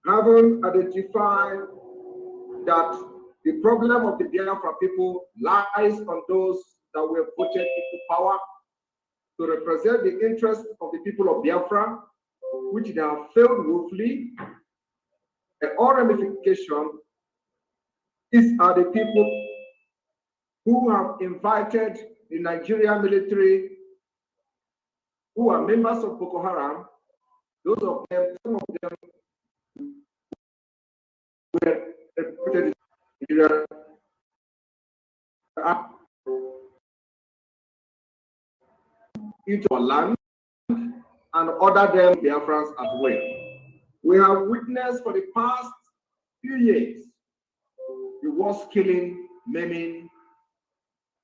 having identified that the problem of the Biafra people lies on those that were voted into power to represent the interests of the people of Biafra, which they have failed woefully, and all ramification are the people who have invited the Nigerian military, who are members of Boko Haram. Those of them, some of them were reported in Nigeria into our land and order them Biafrans as well. We have witnessed for the past few years the worst killing, maiming,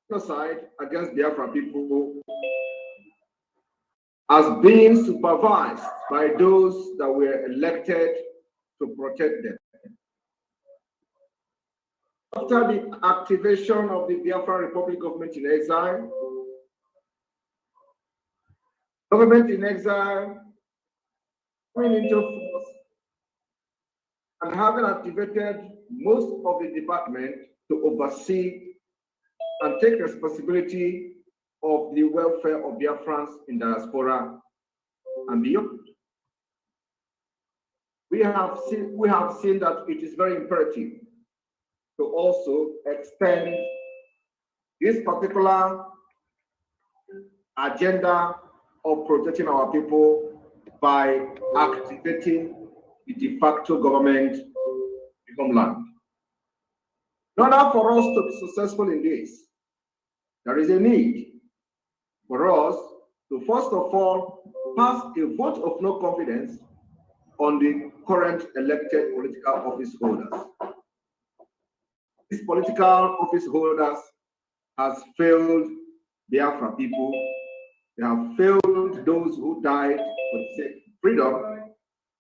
genocide against Biafra people as being supervised by those that were elected to protect them. After the activation of the Biafra Republic government in exile, coming into force and having activated most of the department to oversee and take responsibility of the welfare of Biafrans in diaspora and beyond. We have seen that it is very imperative to also extend this particular agenda of protecting our people by activating the de facto government in the homeland. In order for us to be successful in this, there is a need for us to first of all pass a vote of no confidence on the current elected political office holders. These political office holders has failed Biafra people. They have failed those who died for the sake of freedom.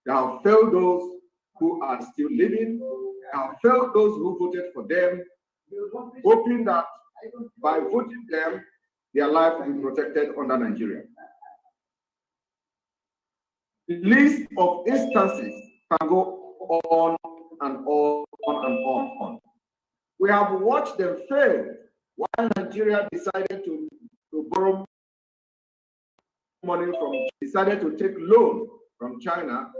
They have failed those who are still living. They have failed those who voted for them, hoping that by voting them, their life will be protected under Nigeria. The list of instances can go on and on and on. We have watched them fail while Nigeria decided to borrow money decided to take loan from China.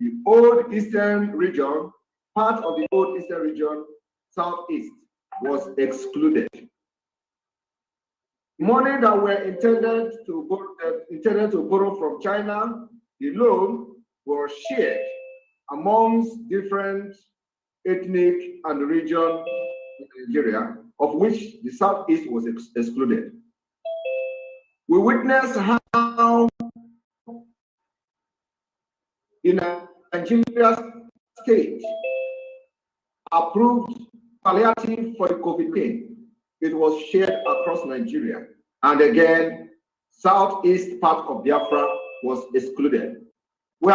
The old eastern region, part of the old eastern region, southeast, was excluded. Money that were intended to borrow from China, the loan was shared amongst different ethnic and region in Nigeria, of which the southeast was excluded. We witnessed how in Nigeria state approved palliative for the COVID-19. It was shared across Nigeria. And again, southeast part of Biafra was excluded. We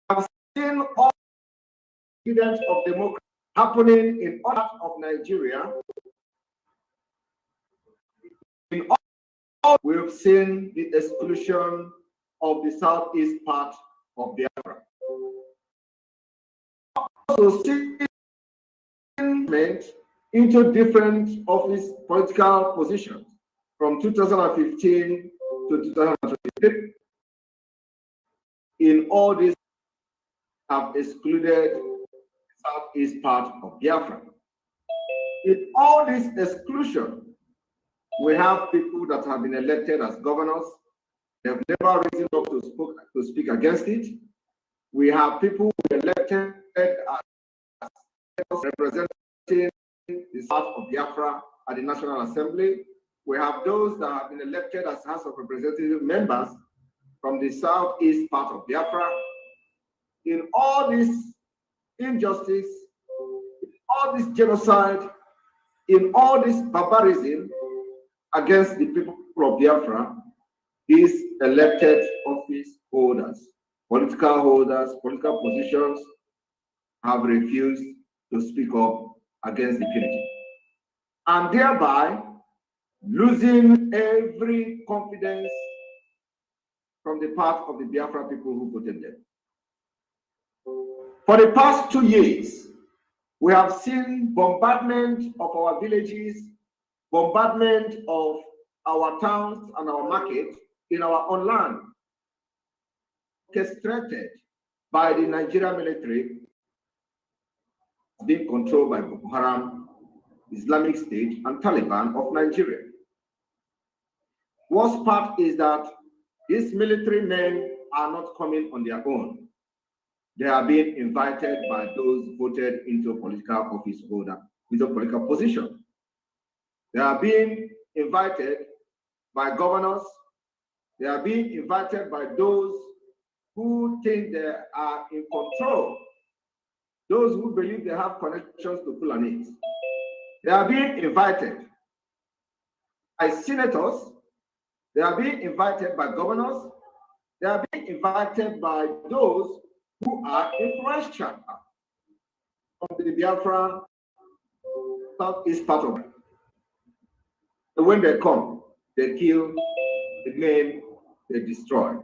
have seen all evidence of democracy happening in all parts of Nigeria. In all, we've seen the exclusion of the southeast part of Biafra. Also seen into different office political positions from 2015 to 2023. In all these have excluded the southeast part of Biafra. In all this exclusion, we have people that have been elected as governors. They have never risen up to speak against it. We have people who were elected as representing the south of Biafra at the National Assembly. We have those that have been elected as House of Representative members from the southeast part of Biafra. In all this injustice, in all this genocide, in all this barbarism against the people of Biafra, these elected office holders, political positions have refused to speak up against the impunity, and thereby losing every confidence from the part of the Biafra people who voted them. For the past 2 years, we have seen bombardment of our villages, bombardment of our towns and our markets in our own land, orchestrated by the Nigerian military, being controlled by Boko Haram, Islamic State, and Taliban of Nigeria. Worst part is that these military men are not coming on their own. They are being invited by those voted into political office holder with a political position. They are being invited by governors. They are being invited by those who think they are in control, those who believe they have connections to Fulanis. They are being invited by senators. They are being invited by governors. They are being invited by those who are influential from the Biafra southeast part of it. So when they come, they kill, they maim, they destroy.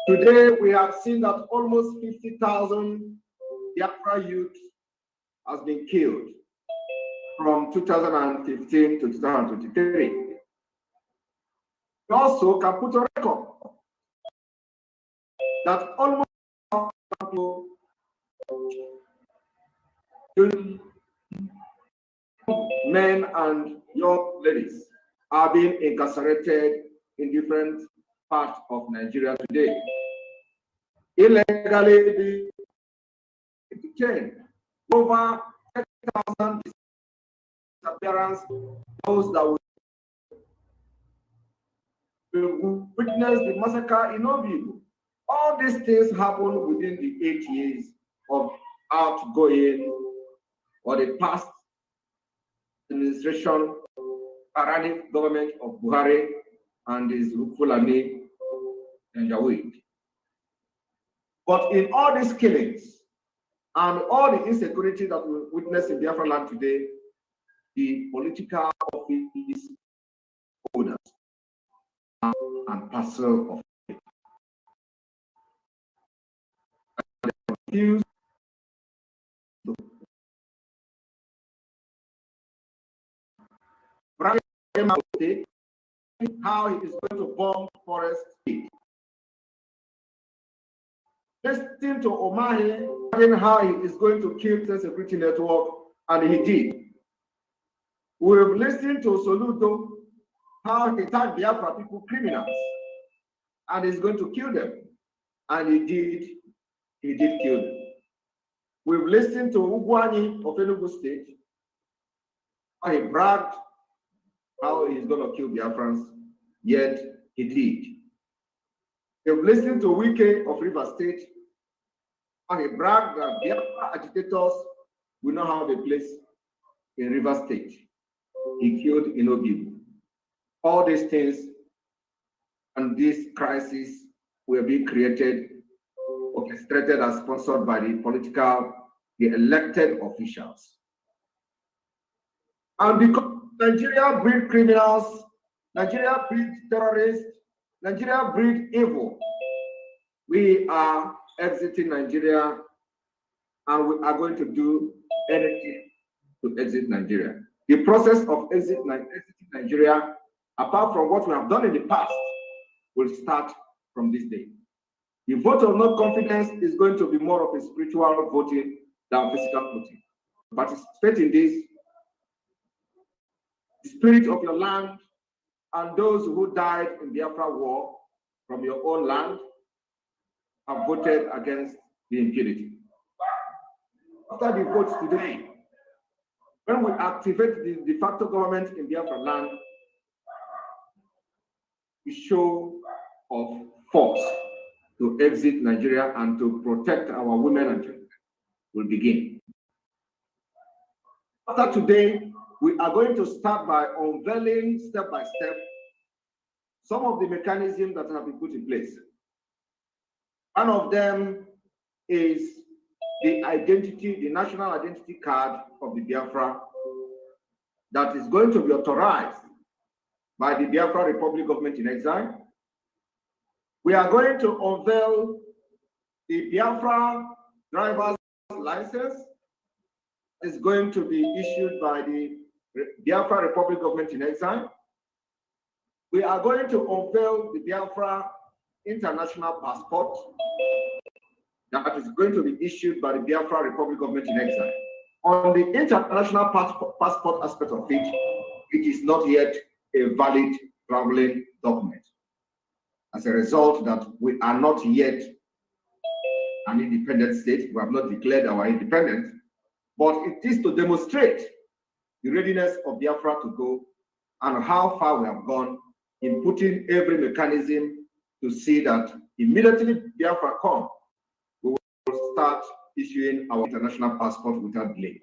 Today, we have seen that almost 50,000 Biafra youth has been killed from 2015 to 2023. We also can put a record that almost men and young ladies are being incarcerated in different parts of Nigeria today. Illegally detained. Over 30,000 disappearances, those that will witness the massacre in Obibu. All these things happen within the 8 years of outgoing or the past administration, tyrannic government of Buhari and his Fulani and Janjaweed. But in all these killings and all the insecurity that we witness in Biafra land today, the political office holders and parcel of it. Refuse to how he is going to bomb forest state. Listen to Omahe, how he is going to kill the security network, and he did. We've listened to Soludo, how he tagged Biafra people criminals, and he's going to kill them. And he did kill them. We've listened to Ugwani of Enugu State, how he bragged how he's going to kill Biafrans, yet he did. We've listened to Wike of River State, how he bragged that Biafra agitators will not have a place in River State. He killed Inobibu. All these things and this crisis will be created, orchestrated and sponsored by the elected officials. And because Nigeria breed criminals, Nigeria breed terrorists, Nigeria breed evil, we are exiting Nigeria, and we are going to do anything to exit Nigeria. The process of exiting Nigeria, apart from what we have done in the past, will start from this day. The vote of no confidence is going to be more of a spiritual voting than physical voting. Participate in this. The spirit of your land and those who died in the Biafra war from your own land have voted against the impunity. After the vote today, when we activate the de facto government in Biafra land, the show of force to exit Nigeria and to protect our women and children will begin. After today, we are going to start by unveiling step by step some of the mechanisms that have been put in place. One of them is the national identity card of the Biafra that is going to be authorized by the Biafra Republic government in exile. We are going to unveil the Biafra driver's license is going to be issued by the Biafra Republic Government in Exile. We are going to unveil the Biafra International Passport that is going to be issued by the Biafra Republic Government in Exile. On the international passport aspect of it, it is not yet a valid traveling document. As a result, that we are not yet an independent state. We have not declared our independence, but it is to demonstrate the readiness of Biafra to go and how far we have gone in putting every mechanism to see that immediately Biafra comes, we will start issuing our international passport without delay.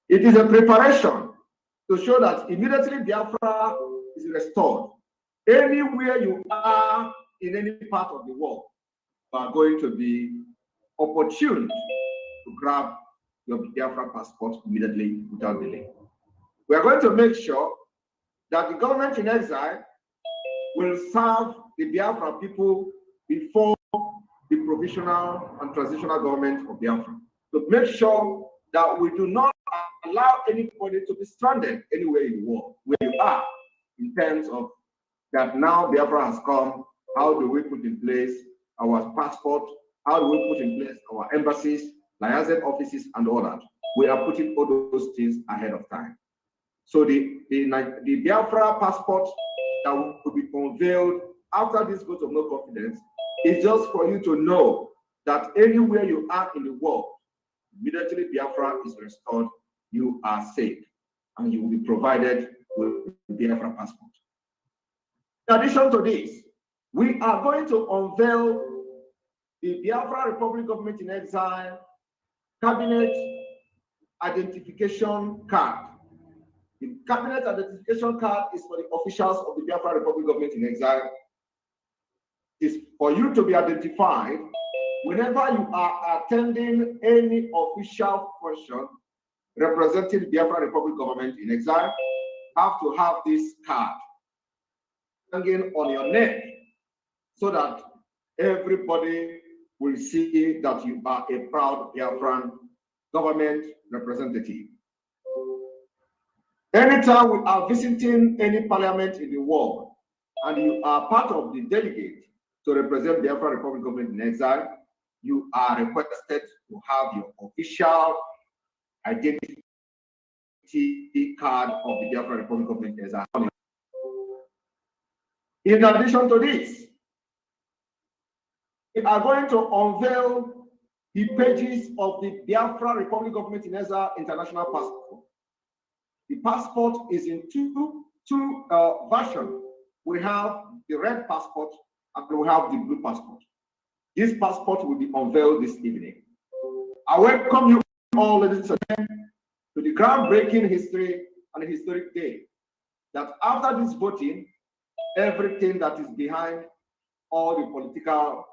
It is a preparation to show that immediately Biafra is restored, anywhere you are in any part of the world, you are going to be opportune to grab your Biafra passport immediately without delay. We are going to make sure that the government in exile will serve the Biafra people before the provisional and transitional government of Biafra, to make sure that we do not allow anybody to be stranded anywhere in the world where you are, in terms of that now Biafra has come. How do we put in place our passport? How do we put in place our embassies, liaison offices, and all that? We are putting all those things ahead of time. So the Biafra passport that will be unveiled after this vote of no confidence is just for you to know that anywhere you are in the world, immediately Biafra is restored, you are safe, and you will be provided with the Biafra passport. In addition to this, we are going to unveil the Biafra Republic Government in Exile Cabinet Identification Card. The Cabinet Identification Card is for the officials of the Biafra Republic Government in Exile. It is for you to be identified whenever you are attending any official function representing the Biafra Republic Government in Exile. You have to have this card hanging on your neck so that everybody will see that you are a proud Biafran government representative. Anytime we are visiting any parliament in the world and you are part of the delegate to represent Biafra Republic Government in Exile, you are requested to have your official identity card of the Biafra Republic Government in Exile. In addition to this, we are going to unveil the pages of the Biafra Republic Government in Exile International Passport. The passport is in two versions. We have the red passport and we have the blue passport. This passport will be unveiled this evening. I welcome you all, ladies and gentlemen, to the groundbreaking history and historic day that after this voting, everything that is behind all the political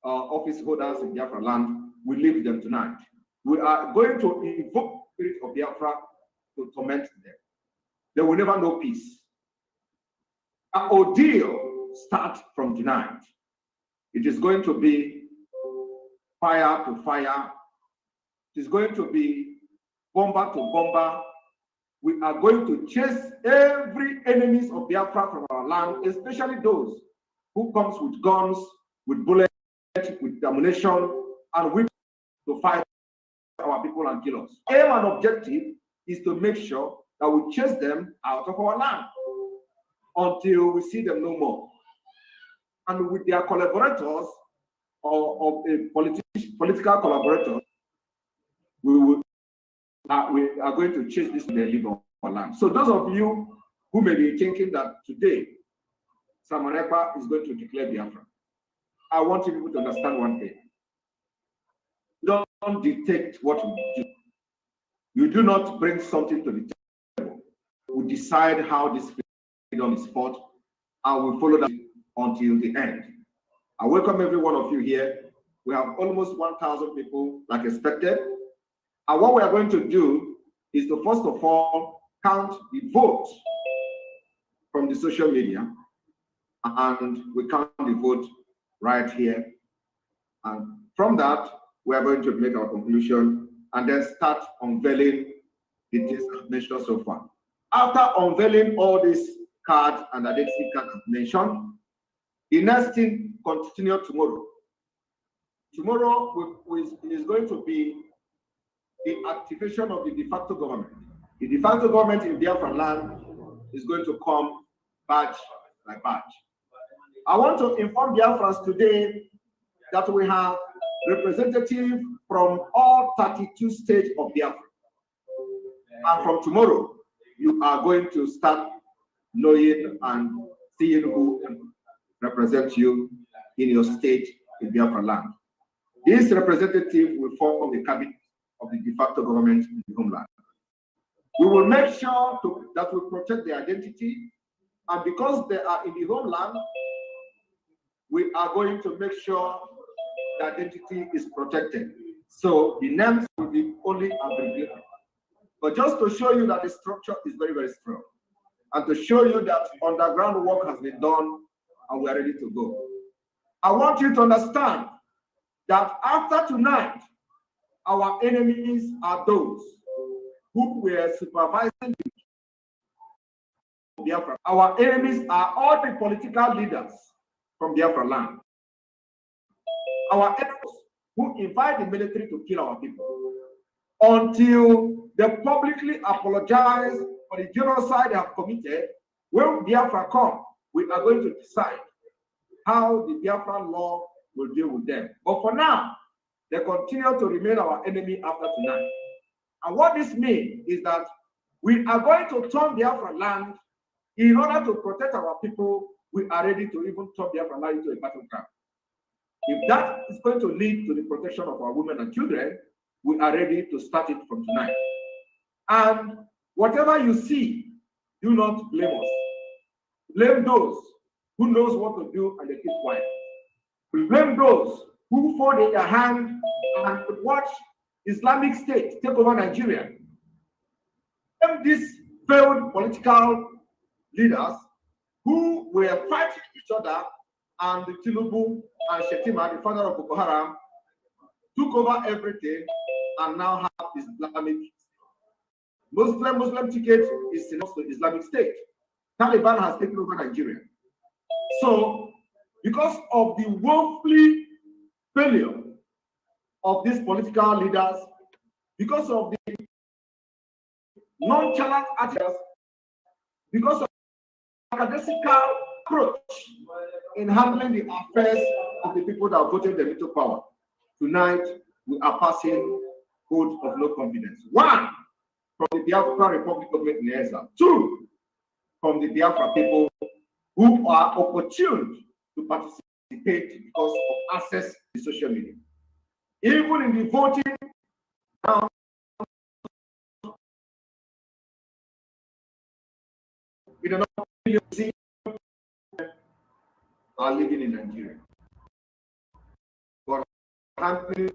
office holders in Biafra land will leave them tonight. We are going to invoke the spirit of Biafra to torment them. They will never know peace. Our ordeal starts from tonight. It is going to be fire to fire. It is going to be bomber to bomber. We are going to chase every enemies of Biafra from our land, especially those who comes with guns, with bullets, with ammunition, and whips to fight our people and kill us. Aim and objective is to make sure that we chase them out of our land until we see them no more. And with their collaborators or political collaborators, we are going to chase this to the live on our land. So those of you who may be thinking that today Simon Ekpa is going to declare Biafra, I want you people to understand one thing. Don't dictate what we do. You do not bring something to the table. We decide how this freedom is fought, and we follow that until the end. I welcome every one of you here. We have almost 1,000 people like expected. And what we are going to do is to first of all count the votes from the social media, and we count the vote right here. And from that, we are going to make our conclusion and then start unveiling the things I've mentioned so far. After unveiling all these cards and identity cards I've mentioned, the next thing continue tomorrow. Tomorrow is going to be the activation of the de facto government. The de facto government in Biafra land is going to come badge by badge. I want to inform Biafrans today that we have representatives from all 32 states of Biafra. And from tomorrow, you are going to start knowing and seeing who represents you in your state in Biafra land. This representative will form the cabinet of the de facto government in the homeland. We will make sure that we protect their identity, and because they are in the homeland, we are going to make sure the identity is protected. So the names will be only abbreviated. But just to show you that the structure is very, very strong, and to show you that underground work has been done and we are ready to go. I want you to understand that after tonight, our enemies are those who were supervising Biafra. Our enemies are all the political leaders from Biafra land. Our enemies who invite the military to kill our people. Until they publicly apologize for the genocide they have committed, when Biafra come, we are going to decide how the Biafra law will deal with them. But for now, they continue to remain our enemy after tonight. And what this means is that we are going to turn Biafra land in order to protect our people. We are ready to even turn Biafra land into a battleground. If that is going to lead to the protection of our women and children, we are ready to start it from tonight. And whatever you see, do not blame us. Blame those who knows what to do and they keep quiet. Blame those who fold their hand and watch Islamic State take over Nigeria. Blame these failed political leaders who were fighting each other, and the Tinubu and Shetima, the father of Boko Haram, took over everything and now have Islamic Muslim ticket is to Islamic State. Taliban has taken over Nigeria. So, because of the woefully failure of these political leaders, because of the nonchalant attitudes, because of the academical approach in handling the affairs of the people that voted them into power, tonight we are passing code of no confidence. One, from the Biafra Republic government in exile. Two, from the Biafra people who are opportune to participate because of access to social media. Even in the voting, now, we do not really see are living in Nigeria. But the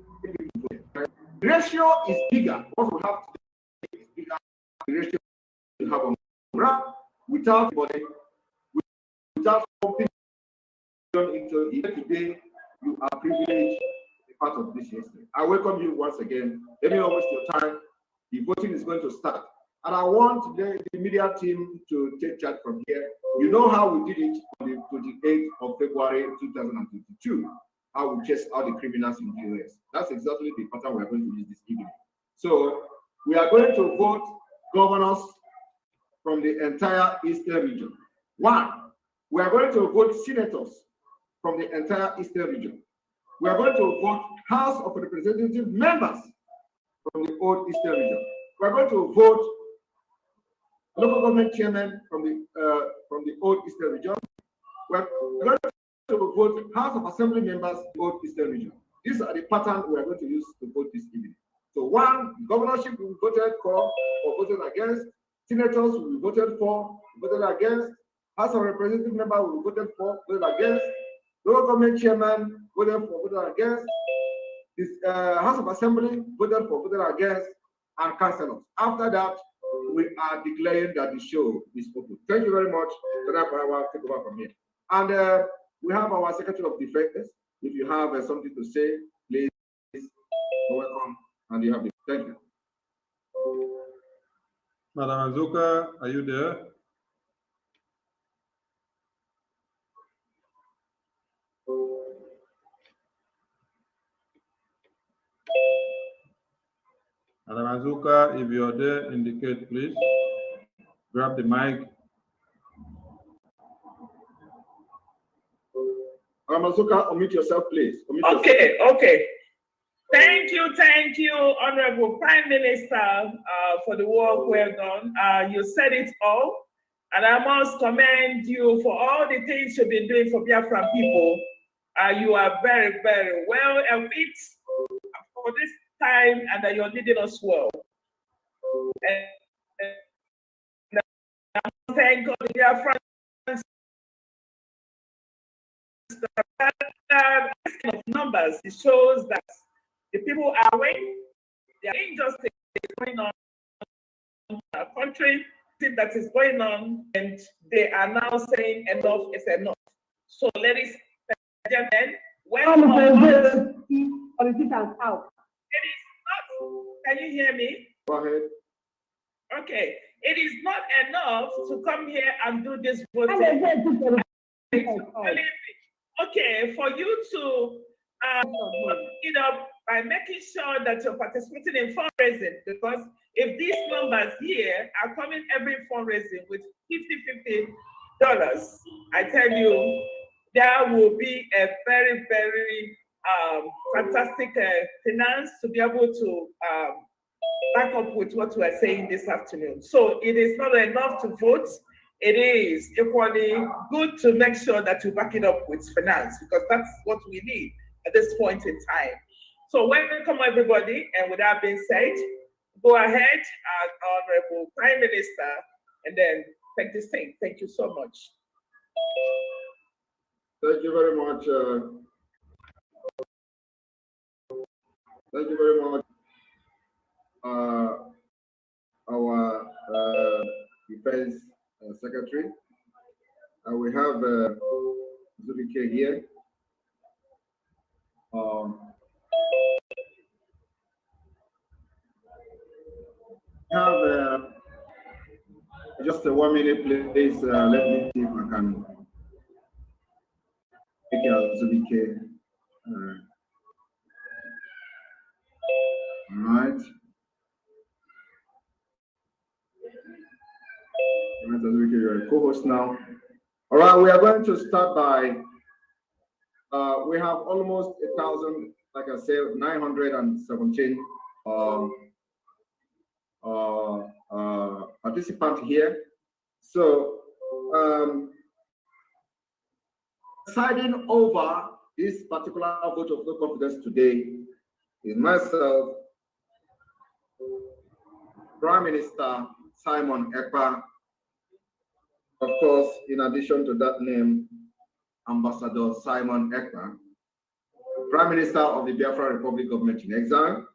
ratio is bigger. What we have today is bigger. The ratio we have on ground without body, without pumping into it. Today, you are privileged to be part of this history. I welcome you once again. Let me not waste your time. The voting is going to start. And I want the media team to take charge from here. You know how we did it on the 28th of February 2022, how we chased out the criminals in the US. That's exactly the pattern we're going to use this evening. So we are going to vote governors from the entire Eastern region. One, we are going to vote senators from the entire Eastern region. We are going to vote House of Representative members from the old Eastern region. We are going to vote local government chairman from the old Eastern region. We're going to vote House of Assembly members from the old Eastern region. These are the pattern we are going to use to vote this evening. So one, governorship we voted for or voted against. Senators we voted for, voted against. House of Representative member we voted for, voted against. Local government chairman voted for, voted against. This House of Assembly voted for, voted against, and councillors. After that, we are declaring that the show is open. Thank you very much. I will take over from here. And we have our Secretary of Defense. If you have something to say, please You're welcome, and you have it. Thank you. Madam Azuka, are you there? Madam Azuka, if you're there, indicate, please. Grab the mic. Madam Azuka, unmute yourself, please. Okay. Thank you, Honorable Prime Minister, for the work well done. You said it all, and I must commend you for all the things you've been doing for Biafran people. You are very, very well equipped for this time, and that you're leading us well. And thank God, Biafran. Of numbers, it shows that the people are awake. There are injustice going on in our country, that is going on, and they are now saying enough is enough. So, ladies and gentlemen, politicians out. It is not. Can you hear me? Go ahead. Okay. It is not enough to come here and do this voting. Okay, for you to, by making sure that you're participating in fundraising, because if these numbers here are coming every fundraising with $50, I tell you, there will be a very, very fantastic finance to be able to back up with what we are saying this afternoon. So it is not enough to vote. It is equally good to make sure that you back it up with finance, because that's what we need at this point in time. So welcome everybody, and with that being said, go ahead, Honorable Prime Minister, and then take this thing. Thank you so much. Thank you very much. Thank you very much. Our Defense Secretary. We have Zubike here. Have just a 1 minute, please. Let me see if I can take care of Zubike. All right. You're a co-host now. All right, we are going to start by, we have almost 1,000, like I said, 917 participants here. So, deciding over this particular vote of no confidence today is myself, Prime Minister Simon Ekpa. Of course, in addition to that name, Ambassador Simon Ekpa, Prime Minister of the Biafra Republic Government in Exile.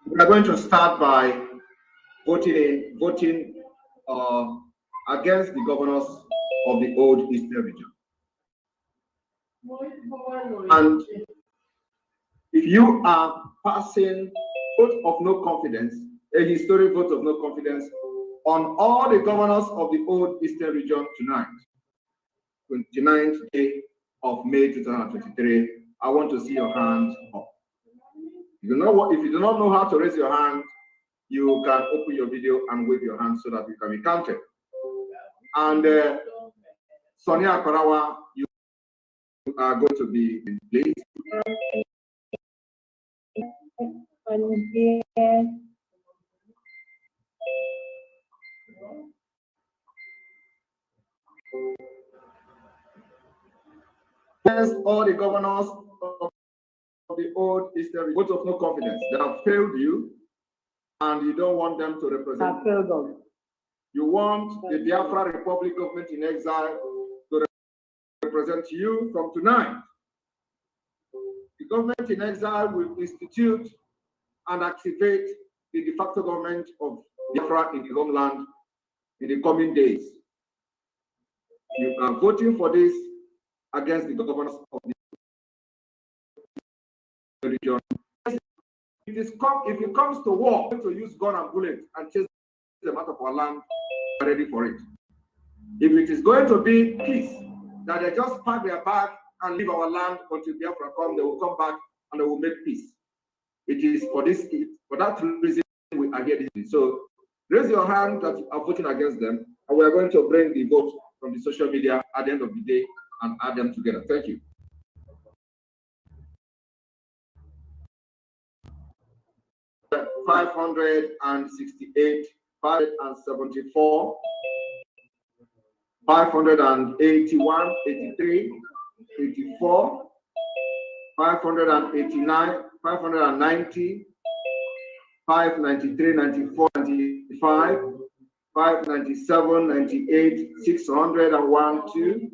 We are going to start by voting against the governors of the old Eastern region. And if you are passing vote of no confidence, a historic vote of no confidence on all the governors of the old Eastern region tonight, 29th day of May 2023, I want to see your hands up. If you do not know how to raise your hand, you can open your video and wave your hand so that you can be counted. And Sonia Karawa, you are going to be in place. Yes, all the governors of the old Eastern vote of no confidence. They have failed you, and you don't want them to represent. Have failed them. You want the Biafra Republic Government in Exile to represent you from tonight. The government in exile will institute and activate the de facto government of Biafra in the homeland in the coming days. You are voting for this against the governors of the region. if it comes to war, to use gun and bullet and chase them out of our land, we're ready for it. If it is going to be peace, that they just pack their bag and leave our land until Biafra come, they will come back and they will make peace. It is for that reason we are here. So raise your hand that you are voting against them, and we are going to bring the vote from the social media at the end of the day and add them together. Thank you. $568, 574, 581, 83, 84, 589, 590, 593, 94, 95, 597, 98, 601, 2,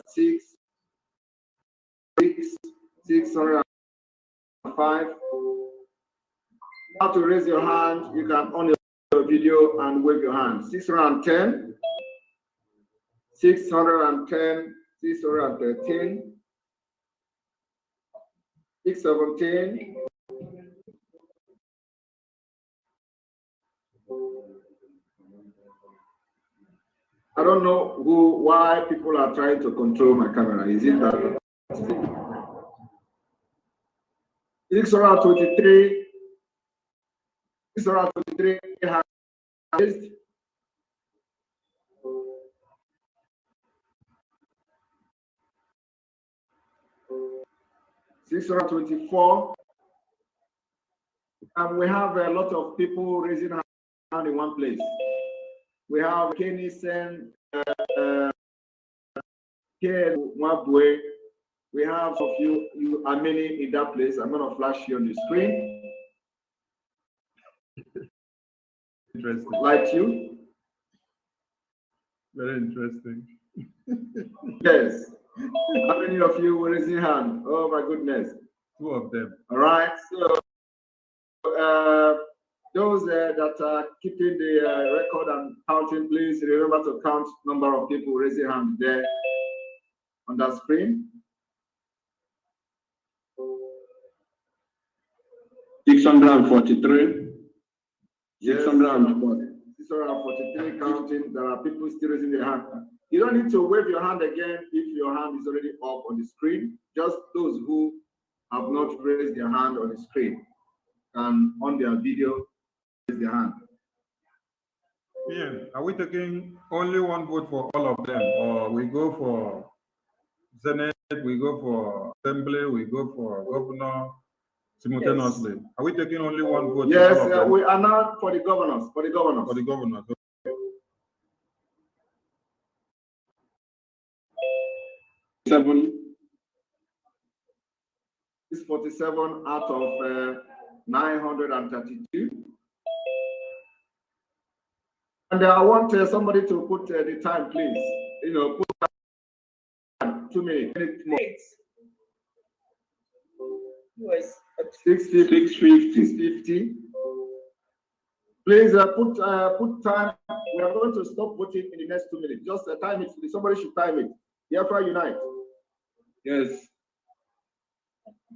6, 605. How to raise your hand? You can on your video and wave your hand. 610, 610, 613, 617. I don't know why people are trying to control my camera. Is it that? 623, 623 has raised. 624, and we have a lot of people raising hand in one place. We have Kenny Sen, Mwabwe. We have of you are many in that place. I'm going to flash you on the screen. Interesting. Like you. Very interesting. Yes. How many of you were raising hand? Oh my goodness. 2 of them. All right. So those that are keeping the record and counting, please remember to count number of people raising hand there on that screen. 643. Yes, 643 counting. There are people still raising their hand. You don't need to wave your hand again if your hand is already up on the screen. Just those who have not raised their hand on the screen and on their video raise their hand. Yeah. Are we taking only one vote for all of them, or we go for Senate, we go for Assembly, we go for Governor simultaneously? Yes. Are we taking only one vote? Yes, we are not for the governors. For the governors. For the governors. 7. It's 47 out of 932. And I want somebody to put the time, please. You know, put time, 2 minutes more. 650. 650. Please put time. We are going to stop voting in the next 2 minutes. Just time it. Somebody should time it. Biafra Unite. Yes.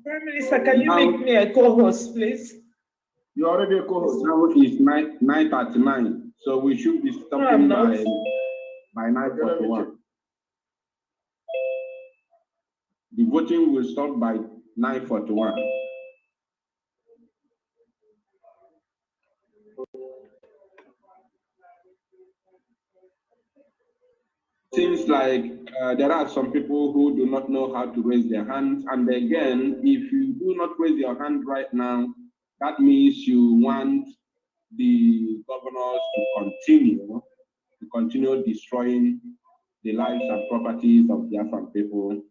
Prime Minister, can you make me a co-host, please? You're already a co-host. Now it's 9:39, so we should be stopping by 9:41. The voting will start by 9:41. Seems like there are some people who do not know how to raise their hands. And again, if you do not raise your hand right now, that means you want the governors to continue destroying the lives and properties of Biafran people.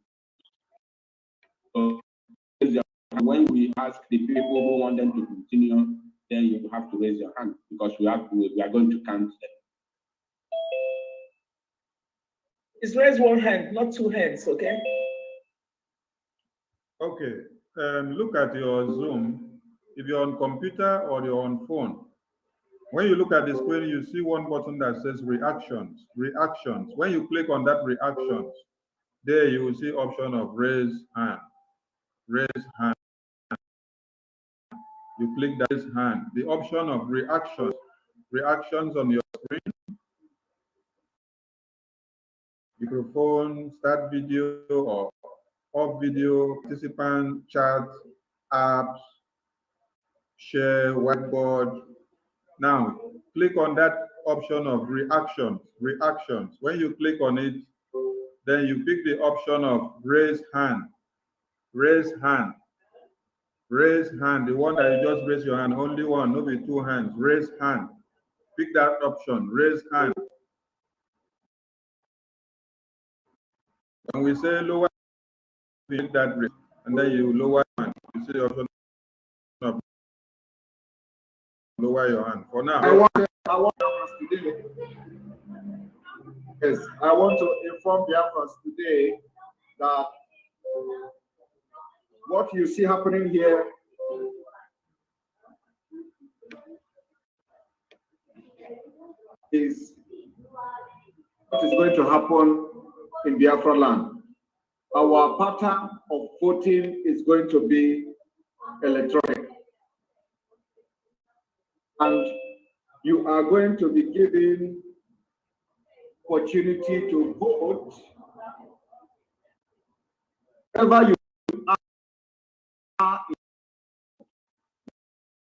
So when we ask the people who want them to continue, then you have to raise your hand because we are going to count them. It's raise one hand, not 2 hands, okay? Okay. Look at your Zoom. If you're on computer or you're on phone, when you look at the screen, you see one button that says reactions. Reactions. When you click on that reactions, there you will see option of raise hand. raise hand. You click that raise hand. The option of reactions on your screen. Microphone, start video or off video, participant, chat, apps, share, whiteboard. Now, click on that option of reactions. When you click on it, then you pick the option of raise hand. Raise hand. Raise hand. The one that you just raise your hand, only one, no be two hands. Raise hand. Pick that option, raise hand. And we say lower, pick that raise, and then you lower hand. You see the option of lower your hand. For now, I want today. Yes, I want to inform the Biafrans today that what you see happening here is what is going to happen in Biafra land. Our pattern of voting is going to be electronic. And you are going to be given opportunity to vote wherever you are.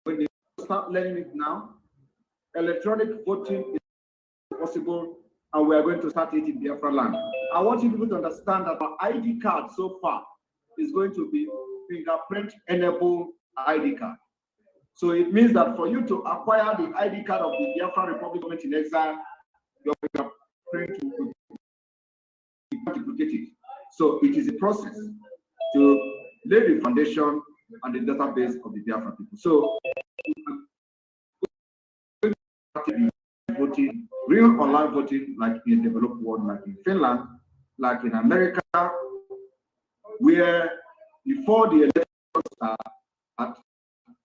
When you start learning it now, electronic voting is possible, and we are going to start it in Biafra land. I want you people to understand that our ID card so far is going to be fingerprint enabled ID card. So it means that for you to acquire the ID card of the Biafra Republic Government in Exile, your fingerprint will be duplicated. So it is a process to lay the foundation and the database of the Biafra people. So voting, real online voting, like in a developed world, like in Finland, like in America, where before the elections start,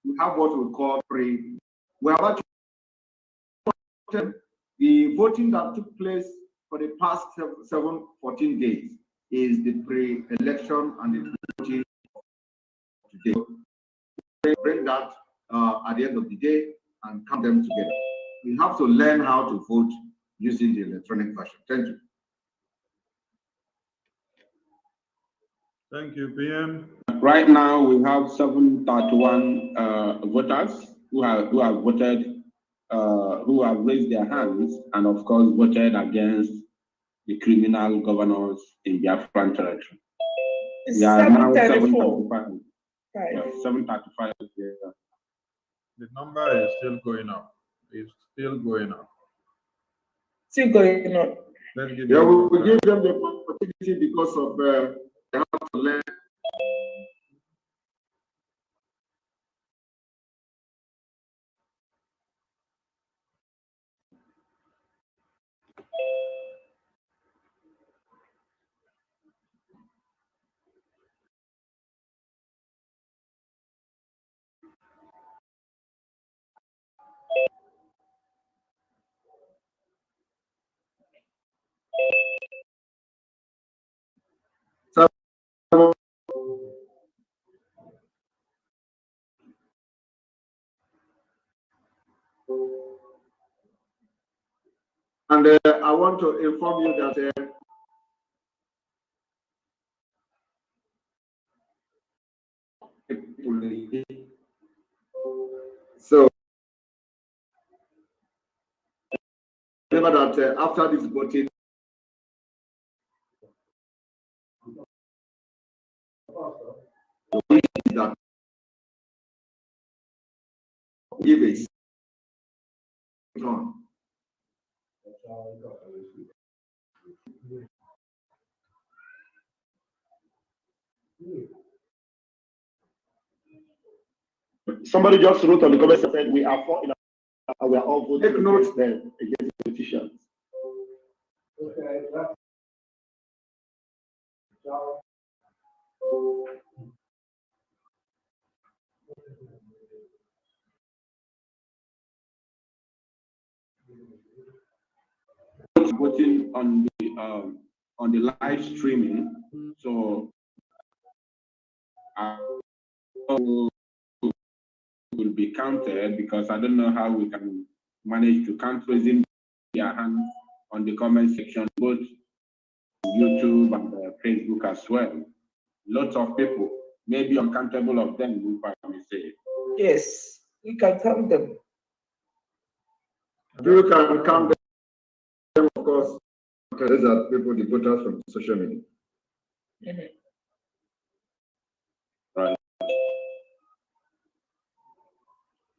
we have what we call pre. We have actually the voting that took place for the past 14 days is the pre-election and the voting today. We bring that at the end of the day and count them together. We have to learn how to vote using the electronic version. Thank you. thank you, PM. Right now, we have 731 voters who have voted, who have raised their hands, and of course voted against the criminal governors in Biafran territory. It's We are now 734. 735. Right. Yeah, 735. Yeah. The number is still going up. It's still going up. Still going on. Let's give Yeah, them we some give time. them the opportunity because of they have to learn. And I want to inform you that so remember that after this voting, that give it on. Somebody just wrote on the comment section, we are for, and we are all voting Take note. against them, against the politicians. Okay. Voting on the live streaming. So will be counted, because I don't know how we can manage to count raising their hand on the comment section, both YouTube and Facebook as well. Lots of people, maybe uncountable of them, if I may say. Yes, we can count them. You can count them, of course. These are people, the voters from social media. Right.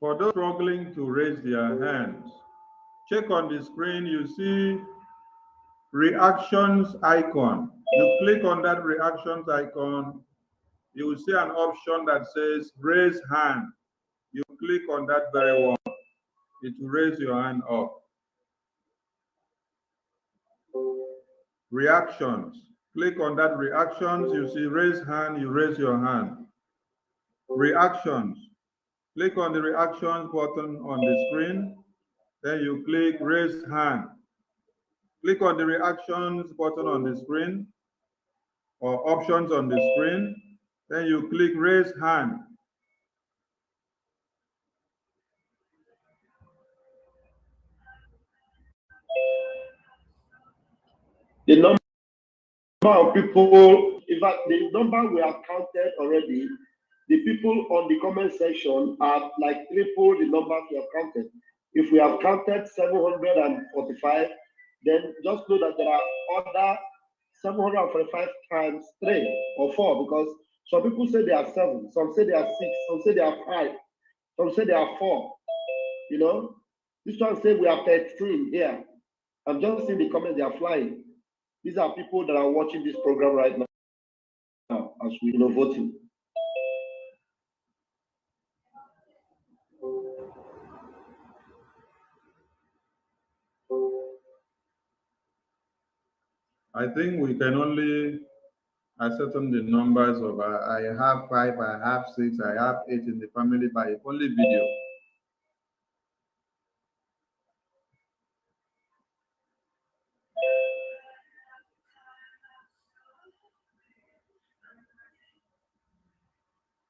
For those struggling to raise their hands, check on the screen, you see reactions icon. You click on that reactions icon, you will see an option that says raise hand. You click on that very one, it will raise your hand up. Reactions, click on that reactions, you see raise hand, you raise your hand. Reactions, click on the reactions button on the screen, then you click raise hand. Click on the reactions button on the screen or options on the screen, then you click raise hand. The number of people, in fact, the number we have counted already, the people on the comment section are like triple the numbers we have counted. If we have counted 745, then just know that there are other 745 times 3 or 4, because some people say they are 7, some say they are 6, some say they are 5, some say they are 4. You know, this one say we are 13 here. I'm just seeing the comments, they are flying. These are people that are watching this program right now as we voting. I think we can only ascertain the numbers of I have 5, I have 6, I have 8 in the family by only video.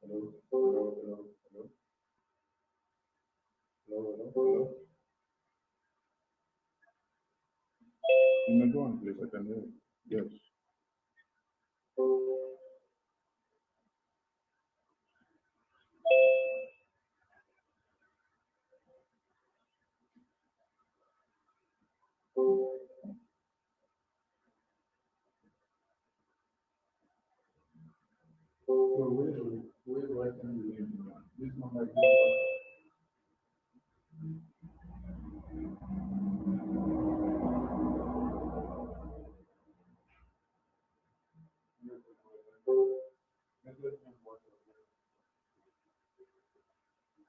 Hello, hello, hello, hello. Hello, hello, hello. You may go on, please. I can hear you. Yes. So where do I send the link? This number is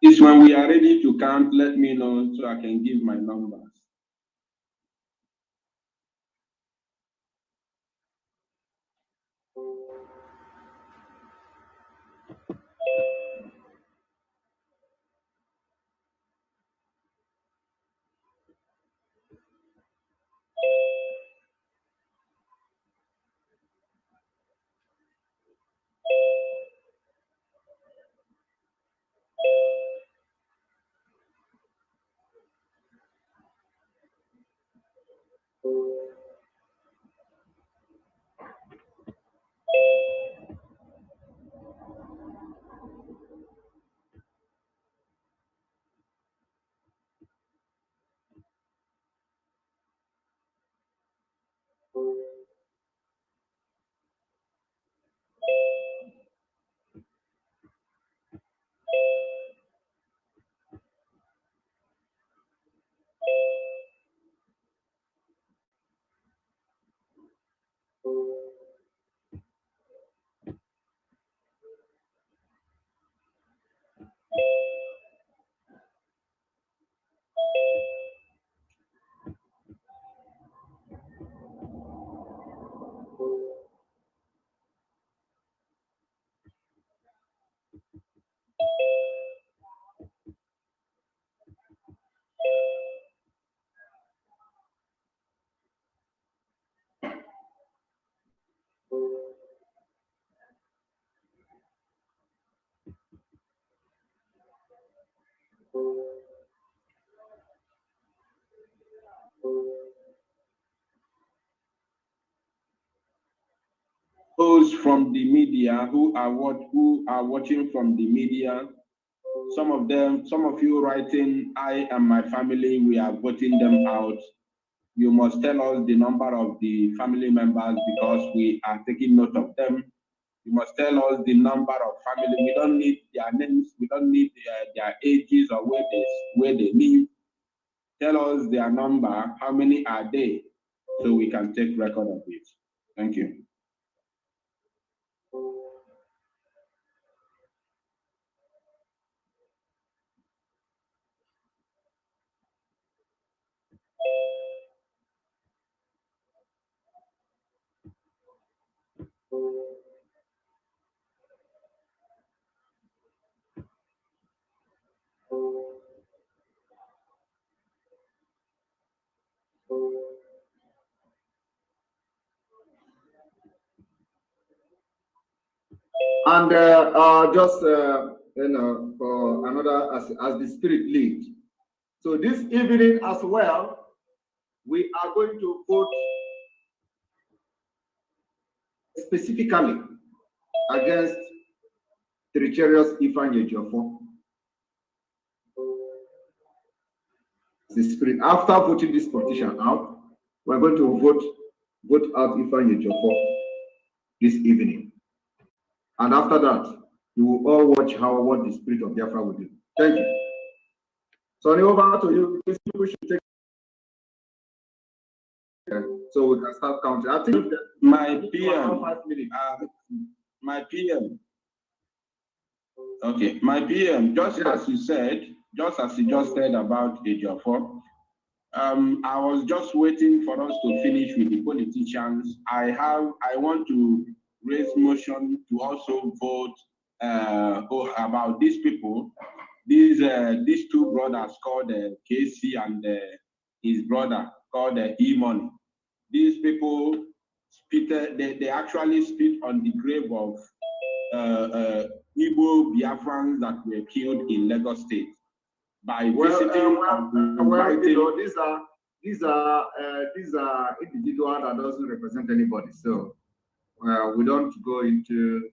It's when we are ready to count, let me know so I can give my numbers. Those from the media who are watching from the media, some of you writing, I and my family, we are voting them out. You must tell us the number of the family members because we are taking note of them. You must tell us the number of family. We don't need their names. We don't need their ages or where they live. Tell us their number. How many are they? So we can take record of it. Thank you. And just for another, as the spirit lead. So this evening as well, we are going to vote specifically against Tricherius Ifeanyi Ejiofor. The spirit. After voting this petition out, we're going to vote out Ifeanyi Ejiofor this evening. And after that, you will all watch what the spirit of Biafra will do. Thank you. So over to you. These people should take. So we can start counting. I think my PM. My PM. Okay, my PM. Just as you said, just as you just said about Ejiofor, I was just waiting for us to finish with the politicians. I want to raise motion to also vote about these people. These two brothers called KC and his brother called E-Money. These people they actually spit on the grave of Igbo Biafrans that were killed in Lagos State by visiting. These are individuals that doesn't represent anybody. So we don't go into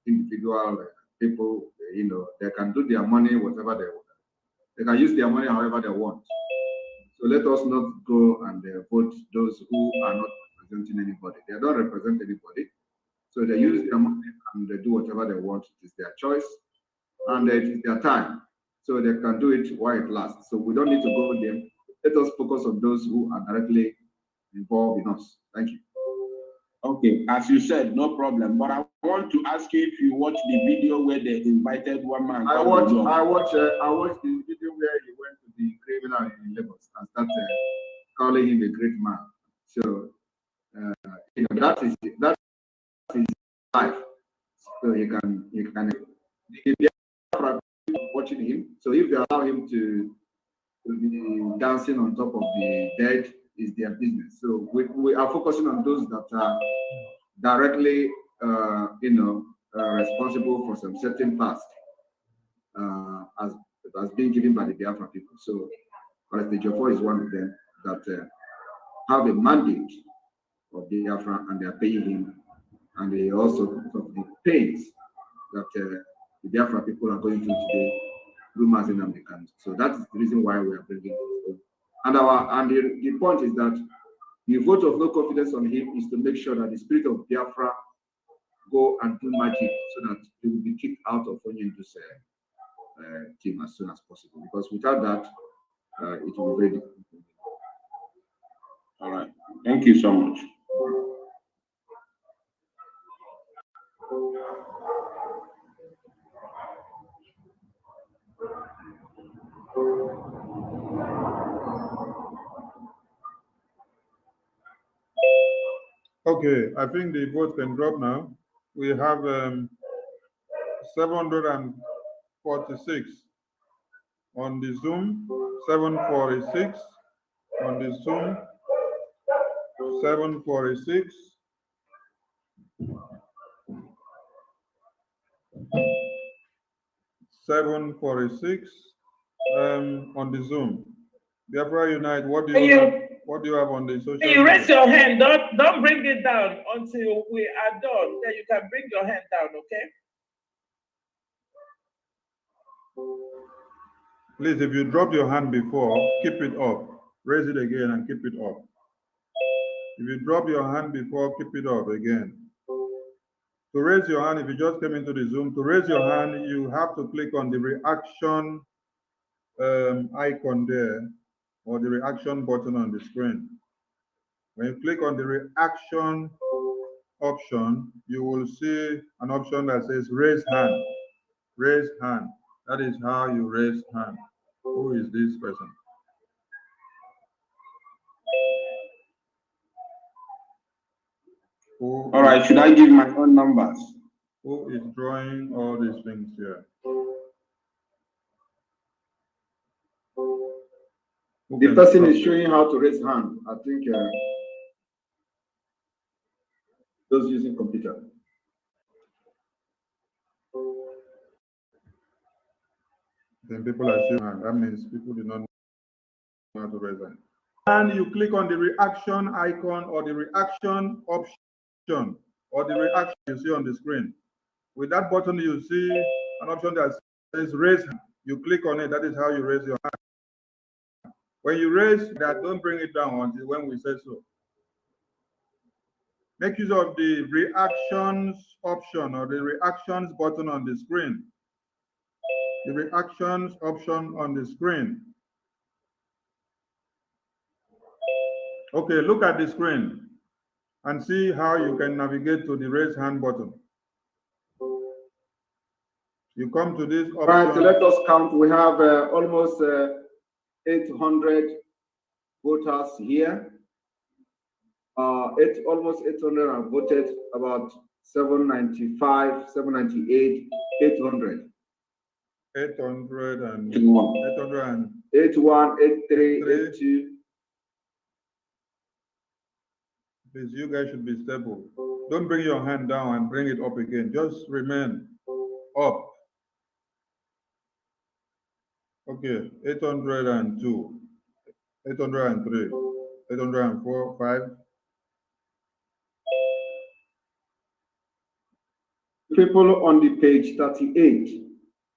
individual people. You know, they can do their money whatever they want. They can use their money however they want. So let us not go and vote those who are not representing anybody. They don't represent anybody. So they use their money and they do whatever they want. It is their choice and it is their time. So they can do it while it lasts. So we don't need to go with them. Let us focus on those who are directly involved in us. Thank you. Okay, as you said, no problem. But I want to ask you if you watched the video where they invited one man. I watched the video where he went to the criminal in Lagos and started calling him a great man. So you know that is life. So he can watching him. So if they allow him to be dancing on top of the dead, is their business. So we are focusing on those that are directly, responsible for some certain past as being given by the Biafra people. So, the Ejiofor is one of them that have a mandate of the Biafra, and they are paying him, and they also of the pains that the Biafra people are going through today through Mazi Nnamdi Kanu. So that is the reason why we are bringing this. And the point is that the vote of no confidence on him is to make sure that the spirit of Biafra go and do magic so that he will be kicked out of Onyendu's team as soon as possible. Because without that, it will be very difficult. All right. Thank you so much. Okay, I think the vote can drop now. We have 746 on the Zoom, 746 on the Zoom, 746. On the Zoom. Biafra Unite, what do you have? What do you have on the social You raise media? your hand. Don't bring it down until we are done. Then you can bring your hand down, okay? Please, if you dropped your hand before, keep it up. Raise it again and keep it up. If you drop your hand before, keep it up again. To raise your hand, if you just came into the Zoom, to raise your hand, you have to click on the reaction icon there, or the reaction button on the screen. When you click on the reaction option, you will see an option that says raise hand. Raise hand. That is how you raise hand. Who is this person? All right, should I give my own numbers? Who is drawing all these things here? The person is showing how to raise hand. I think those using computer. Then people are showing hand. That means people do not know how to raise hand. And you click on the reaction icon or the reaction option or the reaction you see on the screen. With that button, you see an option that says raise hand. You click on it. That is how you raise your hand. When you raise that, don't bring it down until when we say so. Make use of the reactions option or the reactions button on the screen. The reactions option on the screen. Okay, look at the screen and see how you can navigate to the raise hand button. You come to this option. Right, let us count. We have almost 800 voters here. Almost 800 have voted, about 795, 798, 800. 800 and 81, 83, 82. Please, you guys should be stable. Don't bring your hand down and bring it up again. Just remain up. Okay, 802, 803, 804, 5. People on the page 38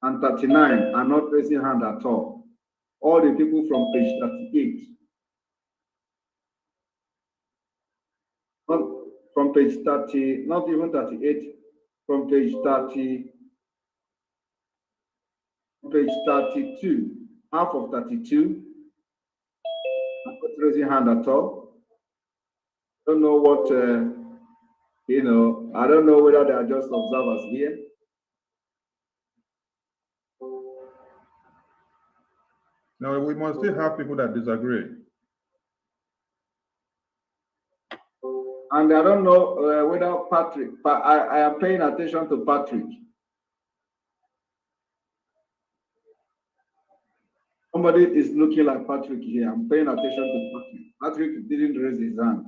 and 39 are not raising hand at all. All the people from page 38. Not from page 30, not even 38, from page 30, page 32, half of 32, not raising hand at all. Don't know what, I don't know whether they are just observers here. Now, we must still have people that disagree. And I don't know whether Patrick, but I am paying attention to Patrick. Somebody is looking like Patrick here. I'm paying attention to Patrick. Patrick didn't raise his hand.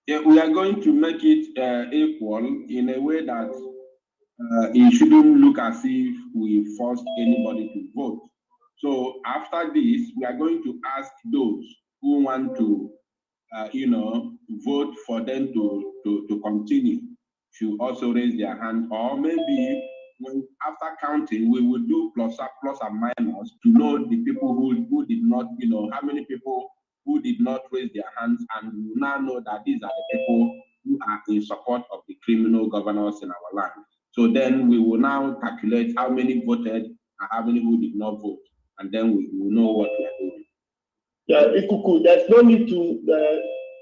Yeah, we are going to make it equal in a way that it shouldn't look as if we forced anybody to vote. So after this, we are going to ask those who want to, vote for them to continue to also raise their hand, or maybe after counting, we will do plus and minus to know the people who did not, how many people who did not raise their hands, and we will now know that these are the people who are in support of the criminal governors in our land. So then we will now calculate how many voted and how many who did not vote, and then we will know what we are doing. Yeah, if you could, there's no need to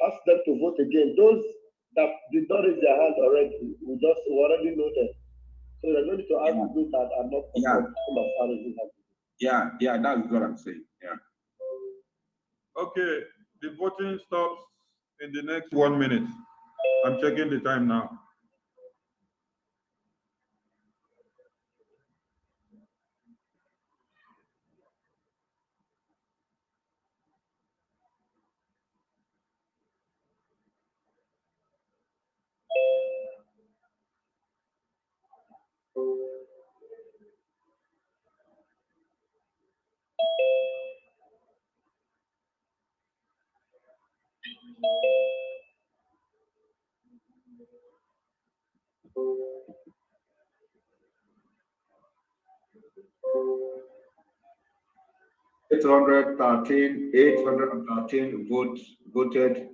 ask them to vote again. Those that did not raise their hand already, we already know them. So there's no need to ask those that are not raising hands. Yeah, that's what I'm saying. Yeah. Okay, the voting stops in the next 1 minute. I'm checking the time now. $813 voted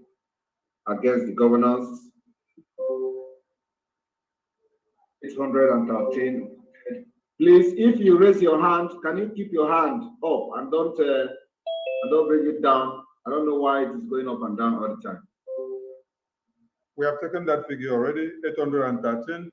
against the governors. 813. Please, if you raise your hand, can you keep your hand up and don't bring it down? I don't know why it is going up and down all the time. We have taken that figure already, 813.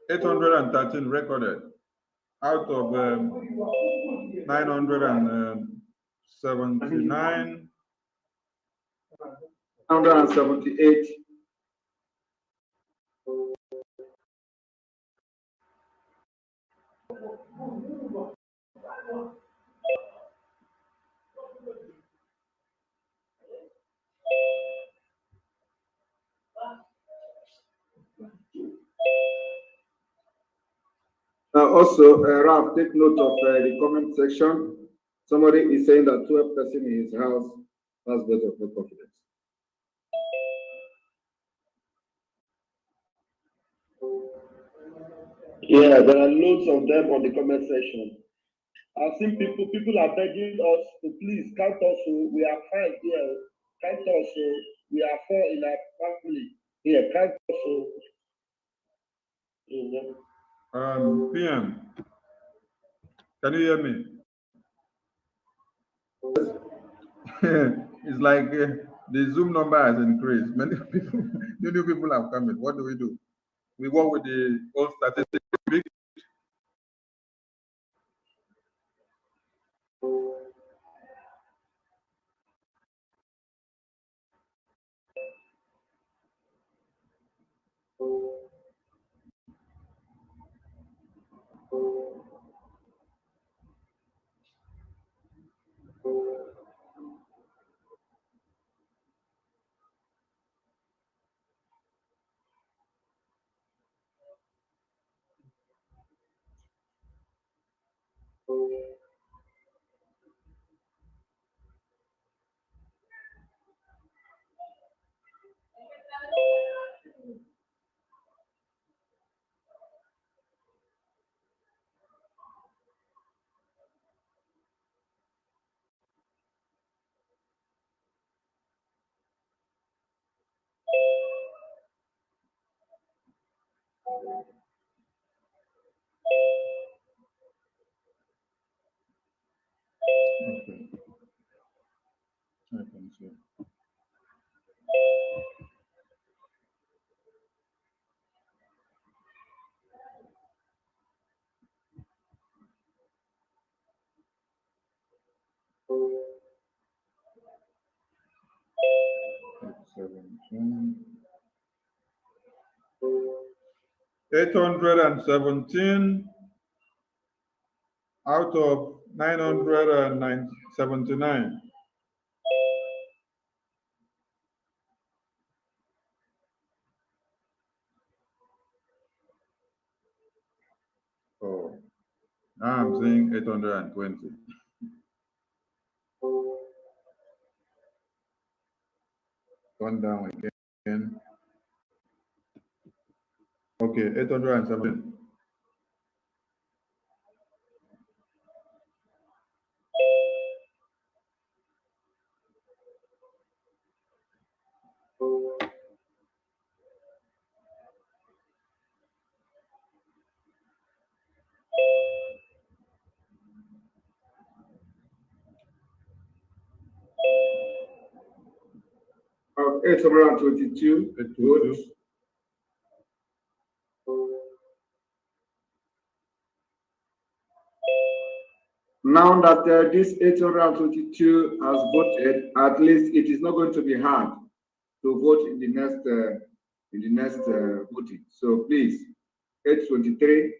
$813 recorded out of 979. 178. Also, Ralph, take note of the comment section. Somebody is saying that 12 person in his house has vote of no confidence. Yeah, there are loads of them on the comment section. I've seen people are begging us to please count us. We are fine here. Count us. We are 4 in our family. Here, count us. PM, can you hear me? It's like the Zoom number has increased. Many people have come in. What do? We work with the old statistics. Okay. I can see. $817 out of 979. Oh, now I'm seeing 820. Gone down again. Okay, 807. Of 822 votes. Now that this 822 has voted, at least it is not going to be hard to vote in the next voting. So please, 823.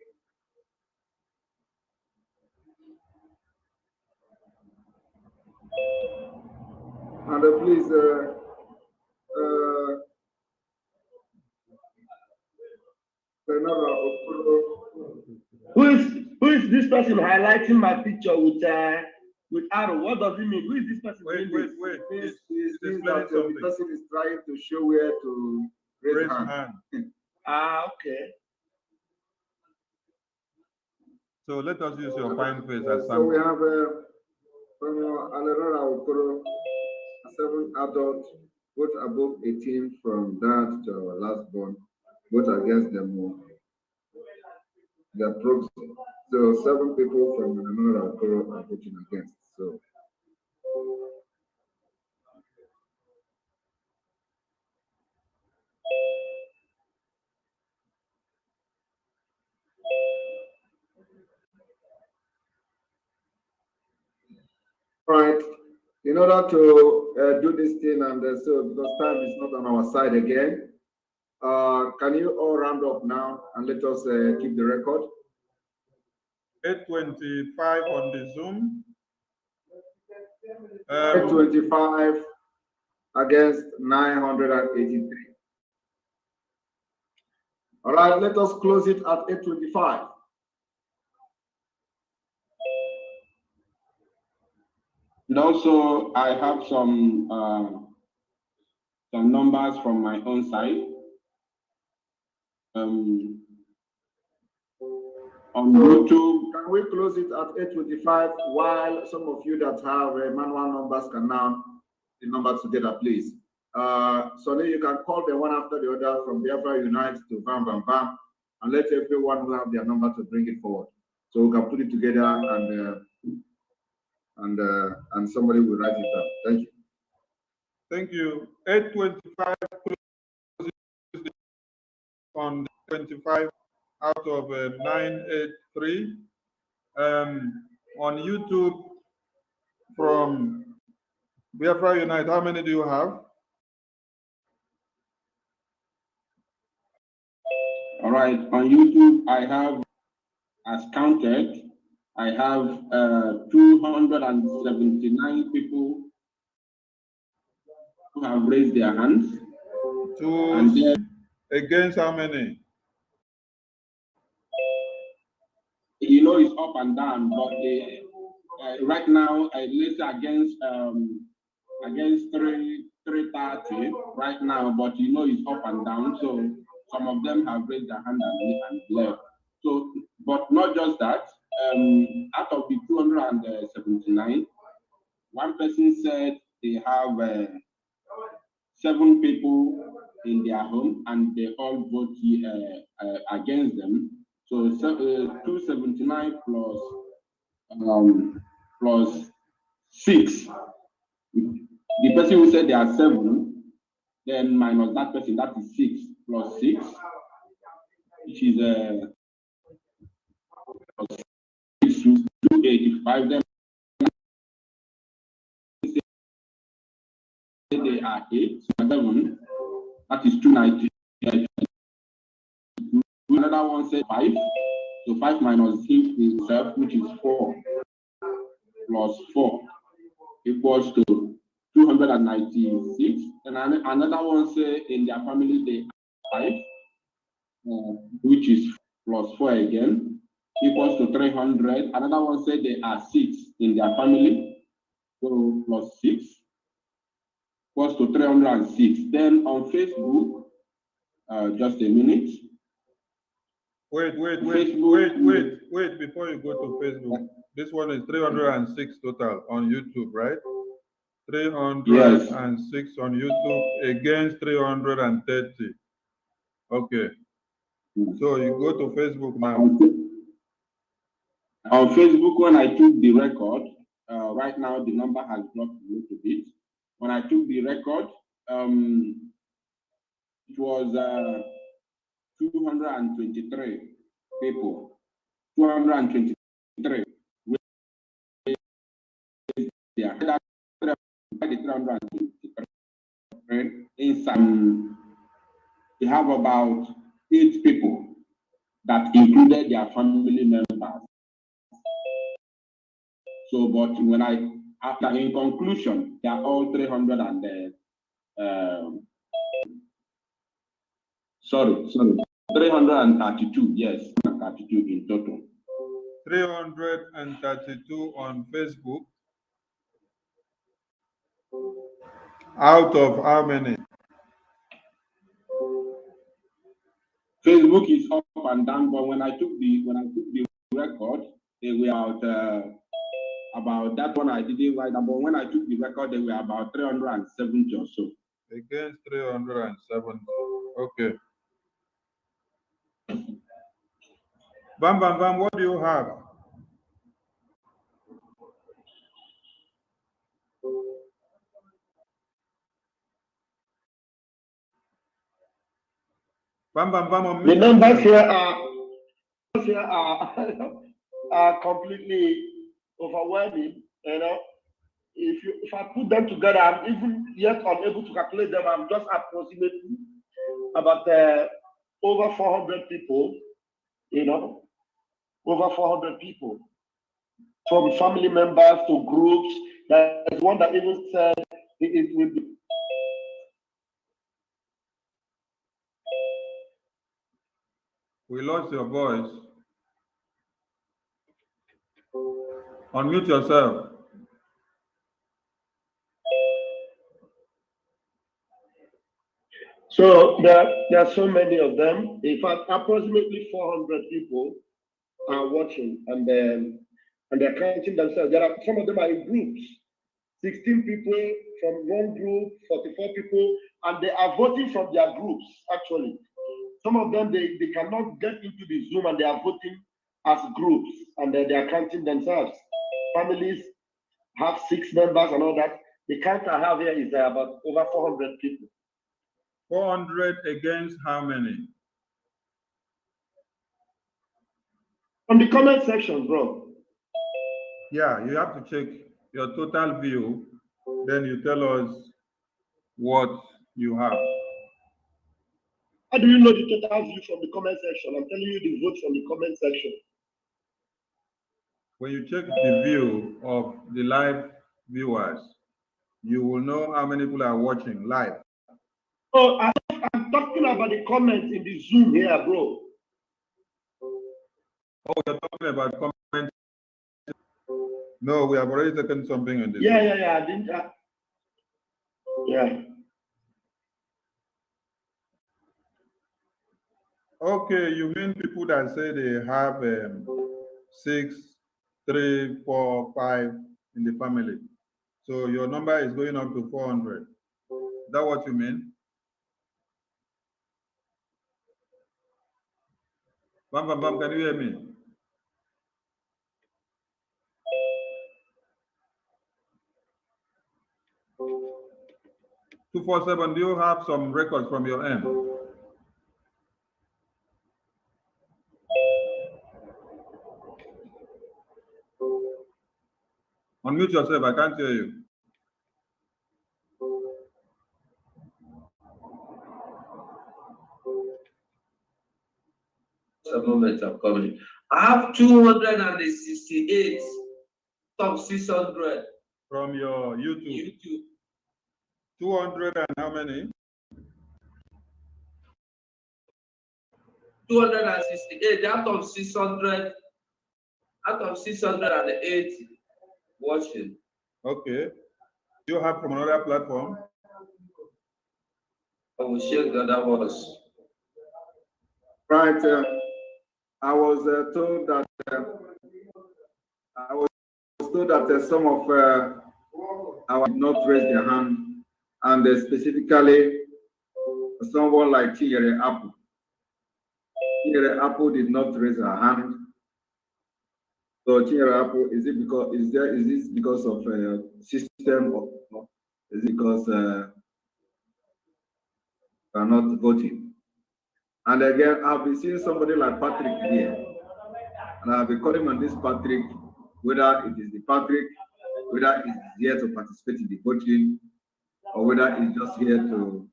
And please, Alenora Okoro. Who is this person highlighting my picture with arrow? What does it mean? Who is this person? Wait. It means that explaining the something. person is trying to show where to raise hand. Okay. So let us use your fine face as So we sample. have from Alenora Okoro, 7 adults, both above 18, from that to our last born, both against them. Their proxy. So 7 people from Alenora Okoro are voting against. So. Right. In order to do this thing, and so because time is not on our side again, can you all round up now and let us keep the record? 825 on the Zoom. 825 against 983. All right, let us close it at 825. And also, I have some numbers from my own side. On YouTube, can we close it at 825 while some of you that have manual numbers can now the numbers together, please. So then you can call them one after the other from Biafra Unite to Bam Bam Bam, and let everyone who have their number to bring it forward. So we can put it together and somebody will write it down. Thank you. Thank you. 825 on 25 out of 983. On YouTube from Biafra Unite, how many do you have? all right, on YouTube, I have, as counted, I have 279 people who have raised their hands. And then, Against how many? you know, it's up and down, but right now, let's say against 330 right now, but you know, it's up and down. So some of them have raised their hand and left. So, but not just that. Out of the 279, one person said they have 7 people in their home and they all vote against them. So 279 plus 6. The person who said there are 7, then minus that person, that is 6 plus 6, which is 285. Then they are 8, 7, that is 290. Another one said 5, so 5 minus himself, which is 4, plus 4 equals to 296. And another one say in their family they are 5, which is plus 4 again, equals to 300. Another one say they are 6 in their family, so plus 6 equals to 306. Then on Facebook, just a minute. Wait, before you go to Facebook. This one is 306 total on YouTube, right? 306 on YouTube against 330. Okay. So you go to Facebook now. On Facebook, when I took the record, right now the number has dropped a little bit. When I took the record, it was 223 people. 223. Yeah. 323. Inside, we have about 8 people that included their family members. So, but when after in conclusion, they are all 300 and sorry. 332, yes, 32 in total. 332 on Facebook. Out of how many? Facebook is up and down, but when I took the record, they were about that one I didn't write down, but when I took the record, they were about 370 or so. Against 370. Okay. Bam, bam, bam, what do you have? Bam, bam, bam. The numbers here are completely overwhelming. You know, if I put them together, I'm even yet unable to calculate them. I'm just approximately about over 400 people. You know, over 400 people, from family members to groups. There's one that even said it will be. We lost your voice. Unmute yourself. So there are so many of them. In fact, approximately 400 people are watching, and they're counting themselves. There are some of them are in groups. 16 people from one group, 44 people, and they are voting from their groups. Actually, some of them they cannot get into the Zoom, and they are voting as groups, and they are counting themselves. Families have 6 members and all that. The count I have here is about over 400 people. 400 against how many? On the comment section, bro. Yeah, you have to check your total view, then you tell us what you have. How do you know the total view from the comment section? I'm telling you the vote from the comment section. When you check the view of the live viewers, you will know how many people are watching live. Oh, I'm talking about the comments in the Zoom here, bro. Oh, you're talking about comments? No, we have already taken something in this. Yeah. I didn't. Yeah. Okay, you mean people that say they have 6, 3, 4, 5 in the family. So your number is going up to 400. Is that what you mean? Bam, bam, bam, can you hear me? (247), do you have some records from your end? Unmute yourself, I can't hear you. A moment of coming. I have 268 top 600 from your YouTube. 200 and how many? 268 out of 600, out of 680 watching. Okay. Do you have from another platform? I will check the other ones. Right. I was told that some of our did not raise their hand, and specifically someone like Chinyere Apple. Chinyere Apple did not raise her hand. So Chinyere Apple, is this because of system, or is it because they are not voting? And again, I've been seeing somebody like Patrick here, and I'll be calling on this Patrick, whether it is the Patrick, whether he's here to participate in the voting, or whether he's just here to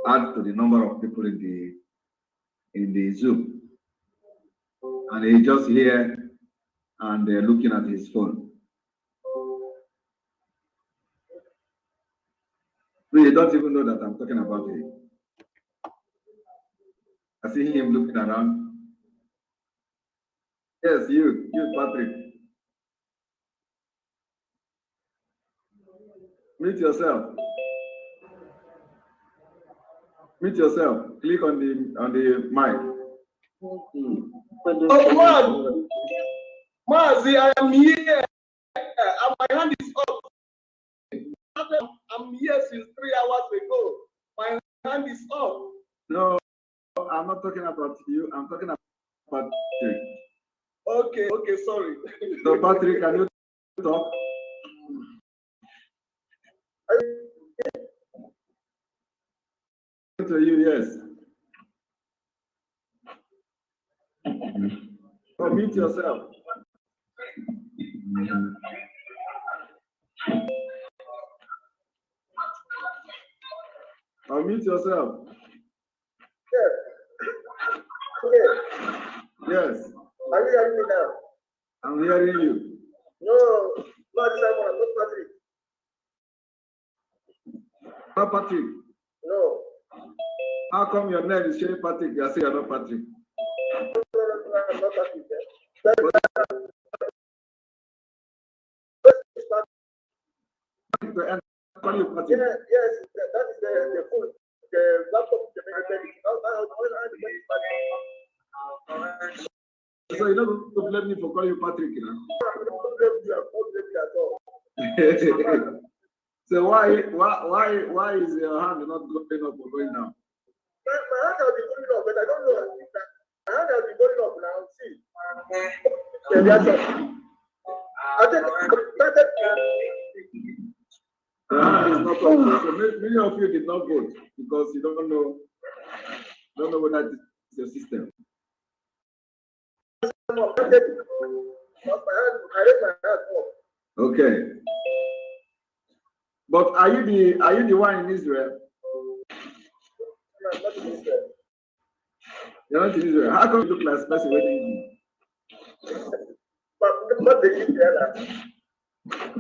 add to the number of people in the Zoom. And he's just here and looking at his phone. So you don't even know that I'm talking about it. I see him looking around. Yes, you, Patrick. Mute yourself. Mute yourself. Click on the mic. Oh, Mazi, I am here. My hand is up. I'm here since 3 hours ago. My hand is up. No, I'm not talking about you. I'm talking about Patrick. Okay, sorry. So, Patrick, can you talk? To you, yes. Mute yourself. Mute yourself. Yes. Are you hearing me now? I'm hearing you. No, not Simon, I'm not Patrick. Not Patrick. No. How come your name is showing Patrick? You are saying you're not Patrick. No, I'm not Patrick. Call you Patrick. Yes, that is the phone. The laptop is the So you don't blame me for calling you Patrick, you know? So why is your hand not going up or going down? My hand has been going up, but I don't know. My hand has been going up now. See. The hand is not up. So many of you did not vote because you don't know whether it's your system. Okay. But are you the one in Israel? No, I'm not in Israel. You're not in Israel. How come you look like a person waiting? But the Israel.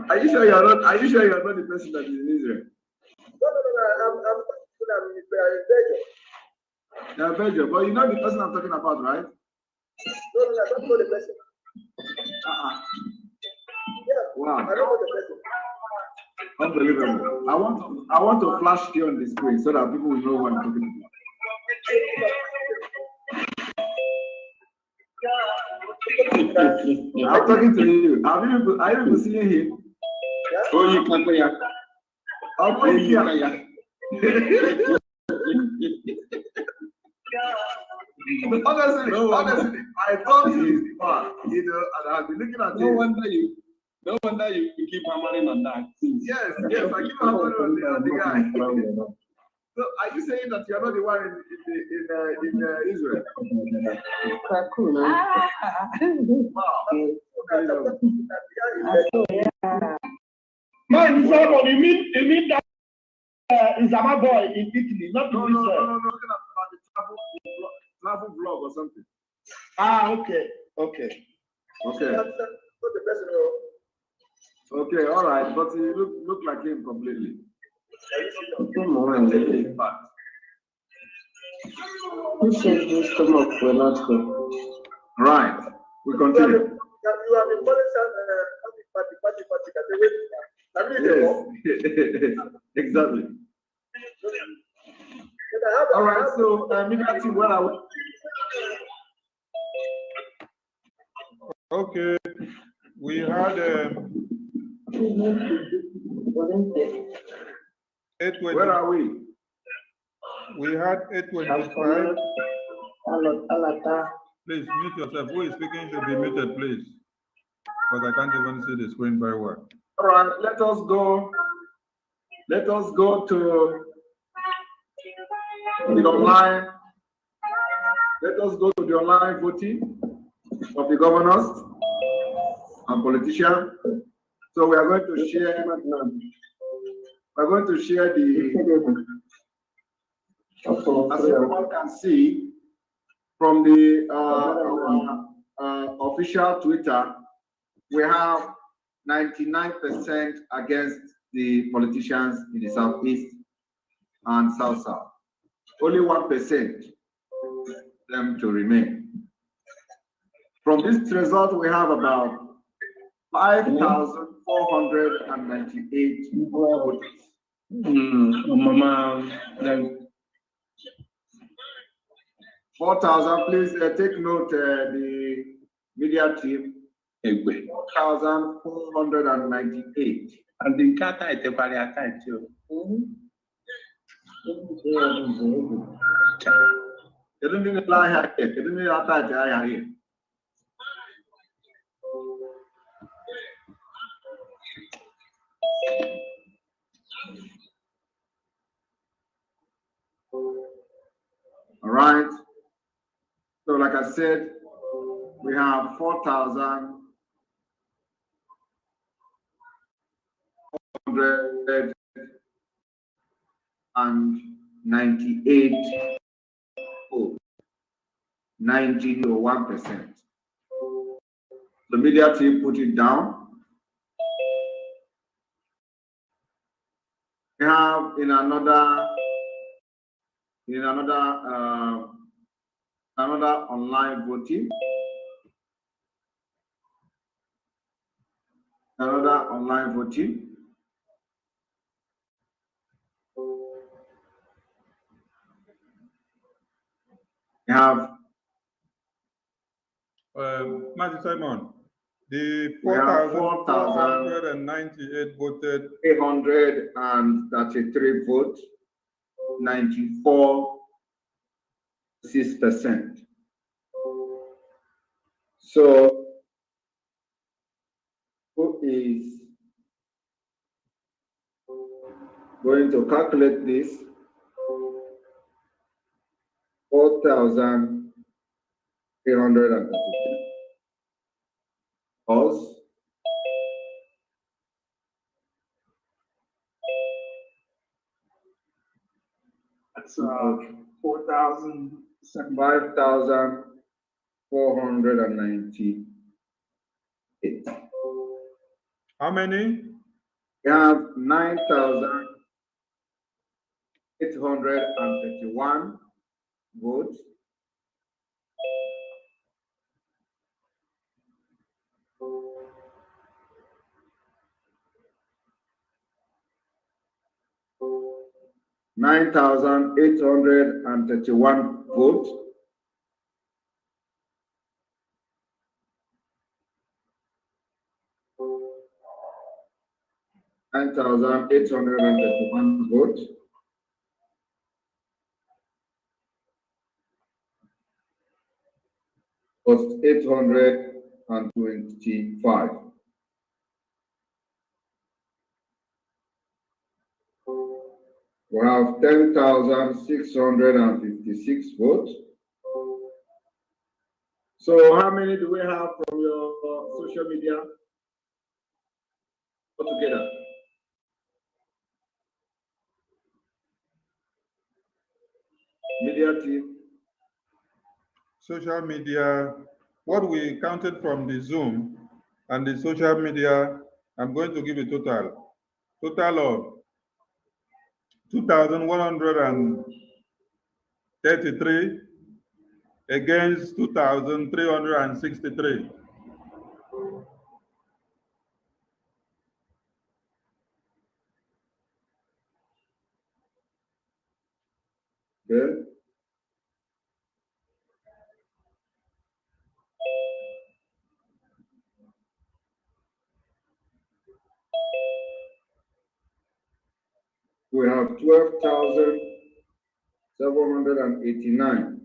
Are you sure you're not the person that is in Israel? No. I'm in Belgium. You're Belgium, but you know the person I'm talking about, right? No, I don't know the person. Yeah. Wow. I don't know the person. Unbelievable. I want to flash you on the screen so that people will know what I'm talking about. I'm talking to you. Are you able to see him? Oh, you can't play. I'll play here. Honestly, I thought he is the man, and I've been looking at him. No wonder you keep hammering on that. Yes, I keep hammering on the guy. So, are you saying that you're not the one in Israel? Man, you mean that is my boy in Italy, not in Israel? No, talking about the travel vlog or something. Okay. Okay, all right, but you look like him completely. Who says this stomach will not go? Right, we continue. You have been calling Yes, exactly. All right, so Mikati, where are we? Okay, we had 8:20. Where are we? We had 8:25. Please mute yourself. Who is speaking should be muted, please, because I can't even see the screen very well. All right, let us go to the online. Let us go to the online voting of the governors and politicians. So we are going to share. We're going to share the. As everyone can see from the official Twitter, we have 99% against the politicians in the Southeast and South. Only 1% them to remain. From this result, we have about 5,498 voters. Mama, 4,000, please take note, the media team, 4,498. and the cat I take by a time too. They don't even lie here. They don't even attach here. All right. So, like I said, we have 4,498 votes, 91%. The media team put it down. We have in another online voting. Another online voting. We have Matthew Simon, the We have 4,498 voted. 833 votes, 94.6%. So, who is going to calculate this? 4,333. Pause. That's 4,000. 5,498. How many? We have 9,831 votes. (9,831 votes). Votes. Was 825. We have 10,656 votes. So how many do we have from your social media altogether? Media team. Social media, what we counted from the Zoom and the social media, I'm going to give a total of 2,133 against 2,363. Okay. We have 12,789.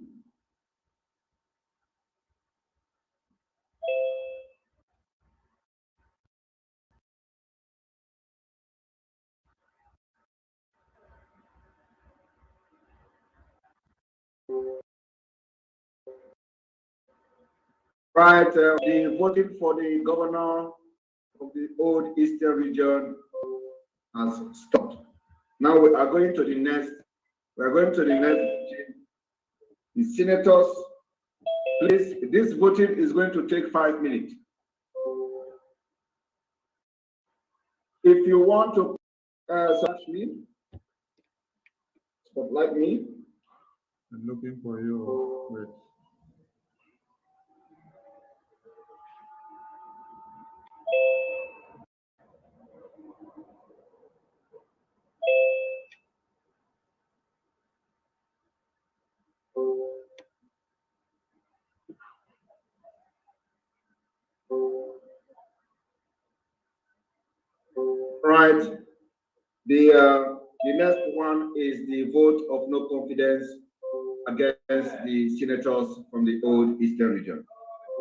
Right, the voting for the governor of the old Eastern region has stopped. Now we are going to the next. We are going to the next. The senators, please. This voting is going to take 5 minutes. If you want to search me, spotlight me. I'm looking for you. Wait. Right. The next one is the vote of no confidence against the senators from the old Eastern region.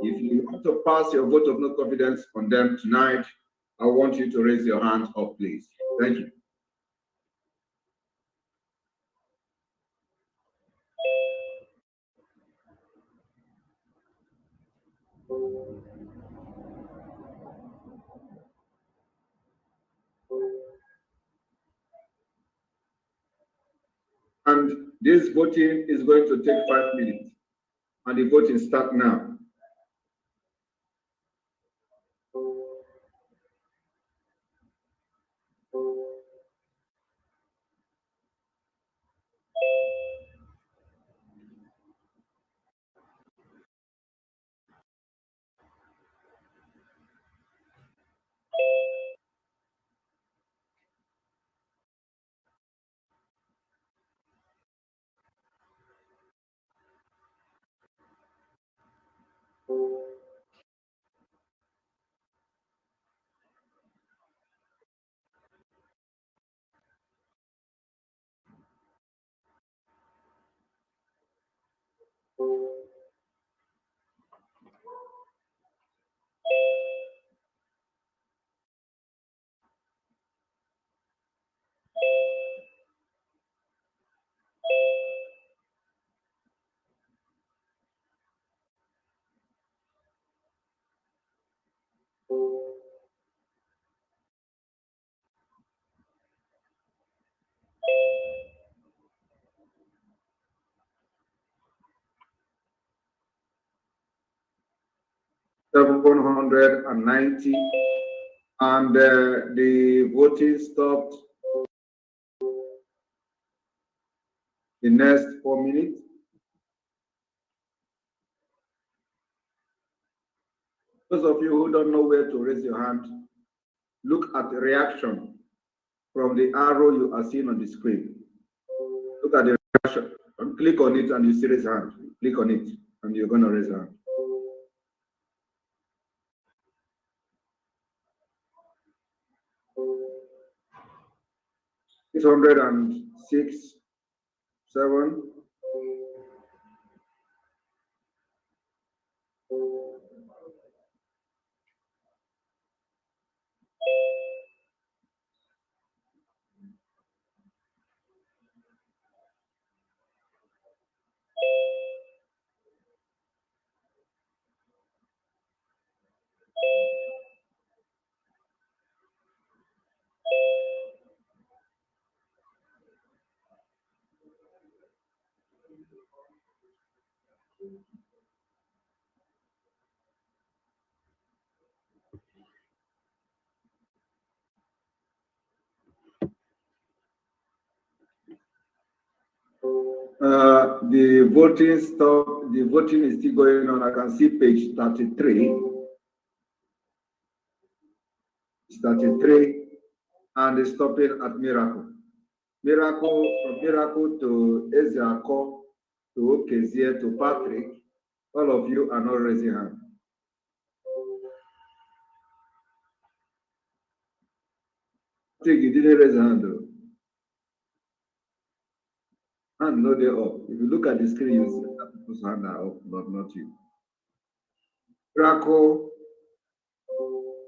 If you want to pass your vote of no confidence on them tonight, I want you to raise your hand up, please. Thank you. And this voting is going to take 5 minutes. And the voting starts now. $790, and the voting stopped the next 4 minutes. Those of you who don't know where to raise your hand, look at the reaction from the arrow you are seeing on the screen. Look at the reaction and click on it and you see raise hand. Click on it and you're going to raise hand. $606, 7. The voting stop. The voting is still going on. I can see page 33. It's 33, and it's stopping at Miracle. Miracle, from Miracle to Ezeako, to Okezie, to Patrick. All of you are not raising hand. Patrick, you didn't raise a hand though. Hand no, they're up. If you look at the screen, you see that people's hands are up, not you. Miracle,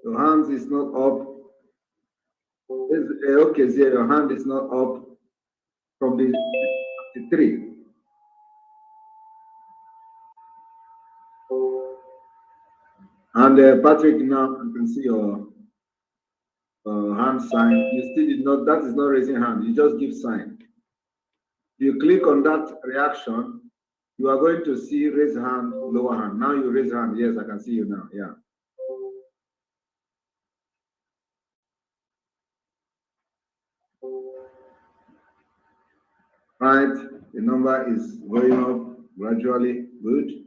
your hands is not up. Okay, Zia, your hand is not up from the 3. And Patrick, now I can see your hand sign. You still did not, that is not raising hand. You just give sign. If you click on that reaction, you are going to see raise hand, lower hand. Now you raise hand. Yes, I can see you now. Yeah. Right. The number is going up gradually. Good.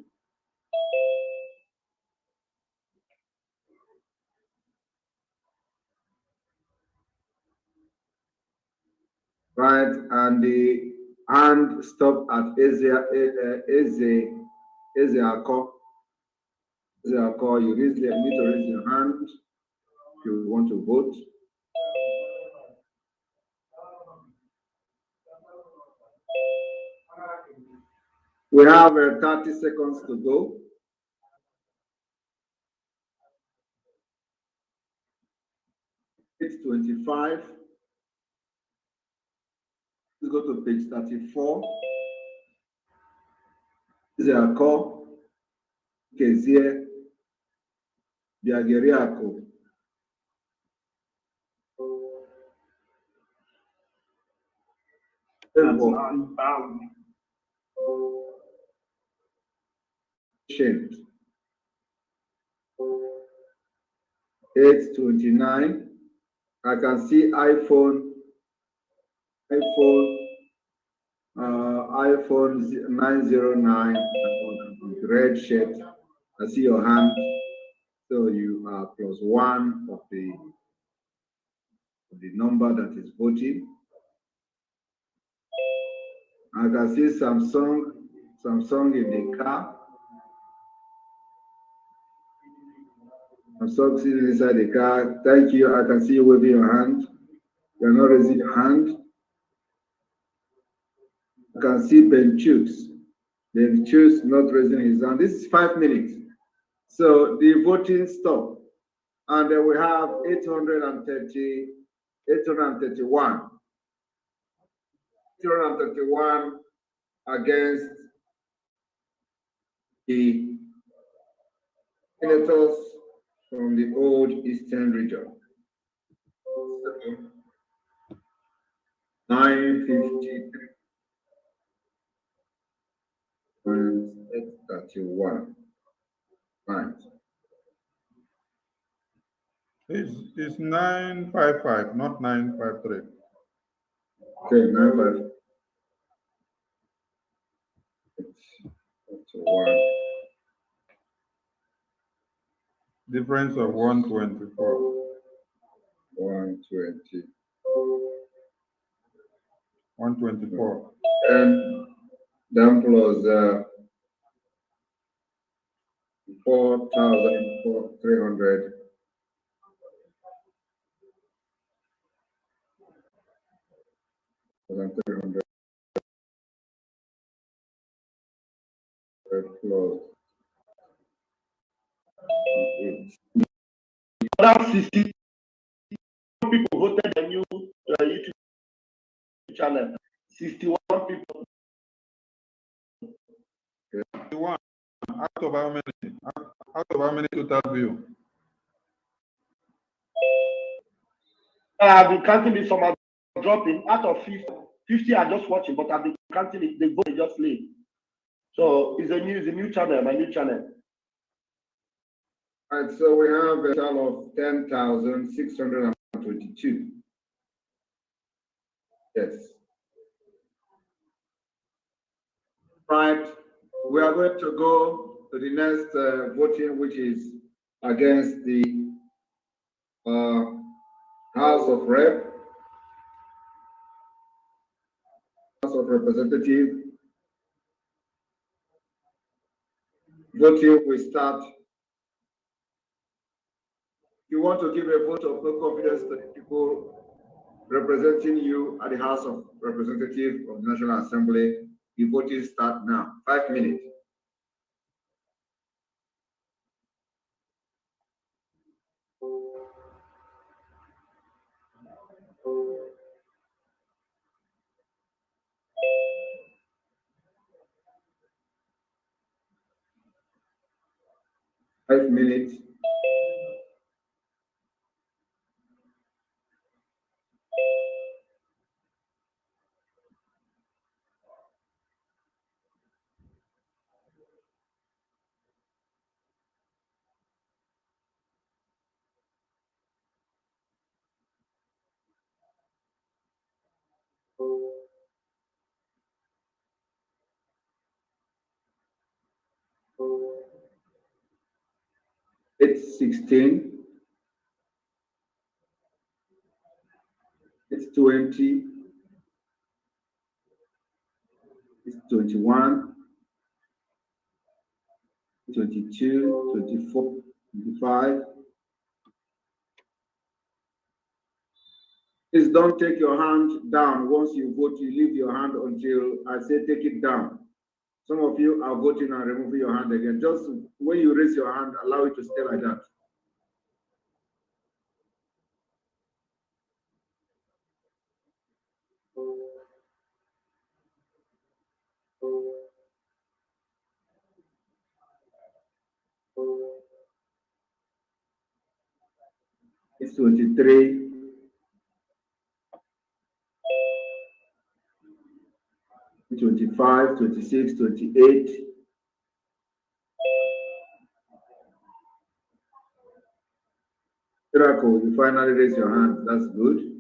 Right. And the hand stop at Ezeako. Ezeako, you need to raise your hand if you want to vote. We have 30 seconds to go. It's 25. Let's go to page 34. This is a call. Kezie Biageriako. That's unbound. Shamed. 829. I can see iPhone 909 red shirt. I see your hand. So you are +1 of the number that is voting. I can see Samsung in the car. Samsung sitting inside the car. Thank you. I can see you waving your hand. You're not raising your hand. I can see Ben Chooks not raising his hand. This is 5 minutes. So the voting stopped. And then we have 831 against the senators from the old Eastern region. 953 and 831. Right. It's 955, not 953. Okay, 955. 831. Difference of 124. 120. 124. And then plus 4,300. Other 60 people voted the new YouTube channel. 61 people. 61 out of how many? Out of how many total view? I've been counting this, some are dropping. Out of 50 are just watching, but I've been counting it. The vote is just late. So it's a new channel, my new channel. All right, so we have a total of 10,622. Yes. Right, we are going to go to the next voting, which is against the House of Representatives. Voting will start. If you want to give a vote of no confidence to the people representing you at the House of Representatives of the National Assembly, the voting start now. 5 minutes. Five minutes. It's 16. It's 20. It's 21. 22, 24, 25. Please don't take your hand down. Once you vote, you leave your hand until I say take it down. Some of you are voting and removing your hand again. Just when you raise your hand, allow it to stay like that. It's 23. 25, 26, 28. Miracle, you finally raise your hand. That's good.